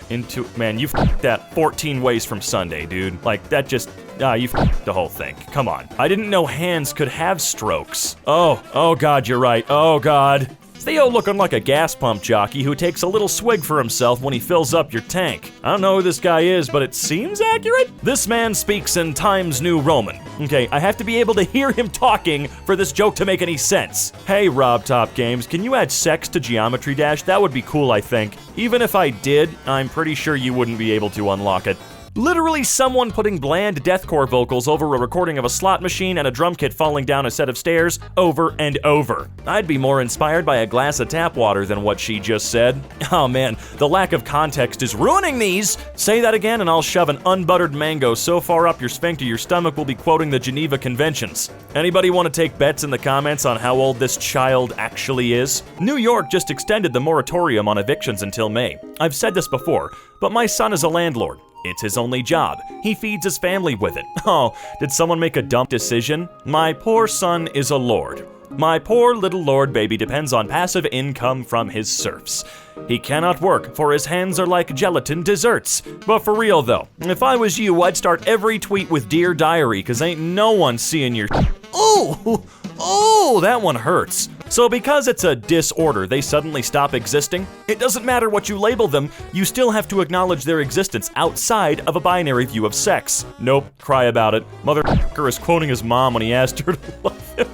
Man, you f***ed that 14 ways from Sunday, dude. Like, that just, you f***ed the whole thing. Come on. I didn't know hands could have strokes. Oh God, you're right. Oh God. Theo looking like a gas pump jockey who takes a little swig for himself when he fills up your tank. I don't know who this guy is, but it seems accurate. This man speaks in Times New Roman. Okay, I have to be able to hear him talking for this joke to make any sense. Hey, Rob Top Games, can you add sex to Geometry Dash? That would be cool, I think. Even if I did, I'm pretty sure you wouldn't be able to unlock it. Literally someone putting bland deathcore vocals over a recording of a slot machine and a drum kit falling down a set of stairs over and over. I'd be more inspired by a glass of tap water than what she just said. Oh man, the lack of context is ruining these! Say that again and I'll shove an unbuttered mango so far up your sphincter your stomach will be quoting the Geneva Conventions. Anybody want to take bets in the comments on how old this child actually is? New York just extended the moratorium on evictions until May. I've said this before, but my son is a landlord. It's his only job. He feeds his family with it. Oh, did someone make a dumb decision? My poor son is a lord. My poor little lord baby depends on passive income from his serfs. He cannot work, for his hands are like gelatin desserts. But for real though, if I was you, I'd start every tweet with Dear Diary, cause ain't no one seeing your Oh, that one hurts. So because it's a disorder, they suddenly stop existing? It doesn't matter what you label them, you still have to acknowledge their existence outside of a binary view of sex. Nope, cry about it. Motherfucker is quoting his mom when he asked her to love him.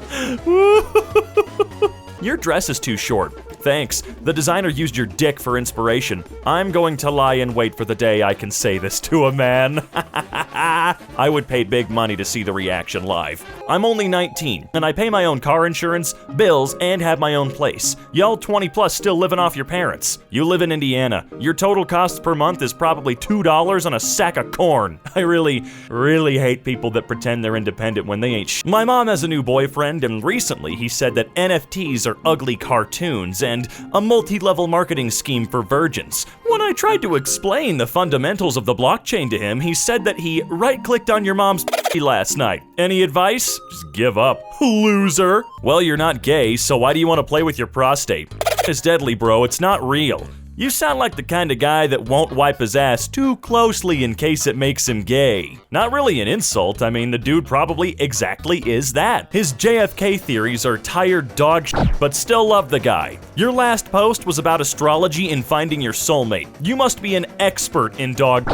Your dress is too short. Thanks. The designer used your dick for inspiration. I'm going to lie in wait for the day I can say this to a man. I would pay big money to see the reaction live. I'm only 19, and I pay my own car insurance, bills, and have my own place. Y'all 20 plus still living off your parents. You live in Indiana. Your total cost per month is probably $2 on a sack of corn. I really hate people that pretend they're independent when they ain't My mom has a new boyfriend, and recently he said that NFTs are ugly cartoons and a multi-level marketing scheme for virgins. When I tried to explain the fundamentals of the blockchain to him, he said that he right-clicked on your mom's last night. Any advice? Just give up. Loser. Well, you're not gay, so why do you want to play with your prostate? It's deadly, bro. It's not real. You sound like the kind of guy that won't wipe his ass too closely in case it makes him gay. Not really an insult, I mean, the dude probably exactly is that. His JFK theories are tired dog shit, but still love the guy. Your last post was about astrology and finding your soulmate. You must be an expert in dog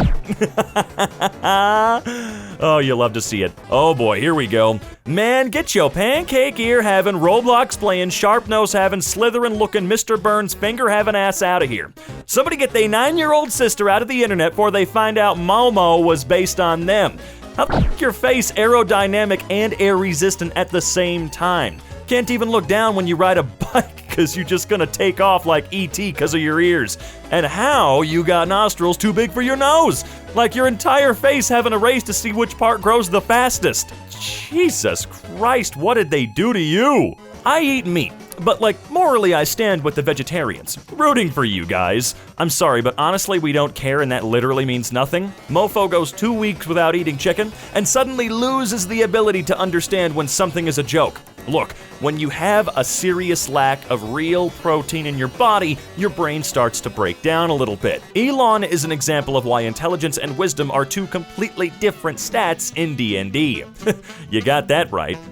Oh, you love to see it. Oh boy, here we go. Man, get your pancake ear having, Roblox playing, sharp nose having, Slytherin looking, Mr. Burns finger having ass out of here. Somebody get their 9-year-old sister out of the internet before they find out Momo was based on them. How your face aerodynamic and air resistant at the same time? Can't even look down when you ride a bike because you're just gonna take off like E.T. because of your ears. And how you got nostrils too big for your nose? Like your entire face having a race to see which part grows the fastest. Jesus Christ, what did they do to you? I eat meat, but like morally I stand with the vegetarians. Rooting for you guys. I'm sorry, but honestly we don't care and that literally means nothing. Mofo goes 2 weeks without eating chicken and suddenly loses the ability to understand when something is a joke. Look, when you have a serious lack of real protein in your body, your brain starts to break down a little bit. Elon is an example of why intelligence and wisdom are two completely different stats in D&D. You got that right.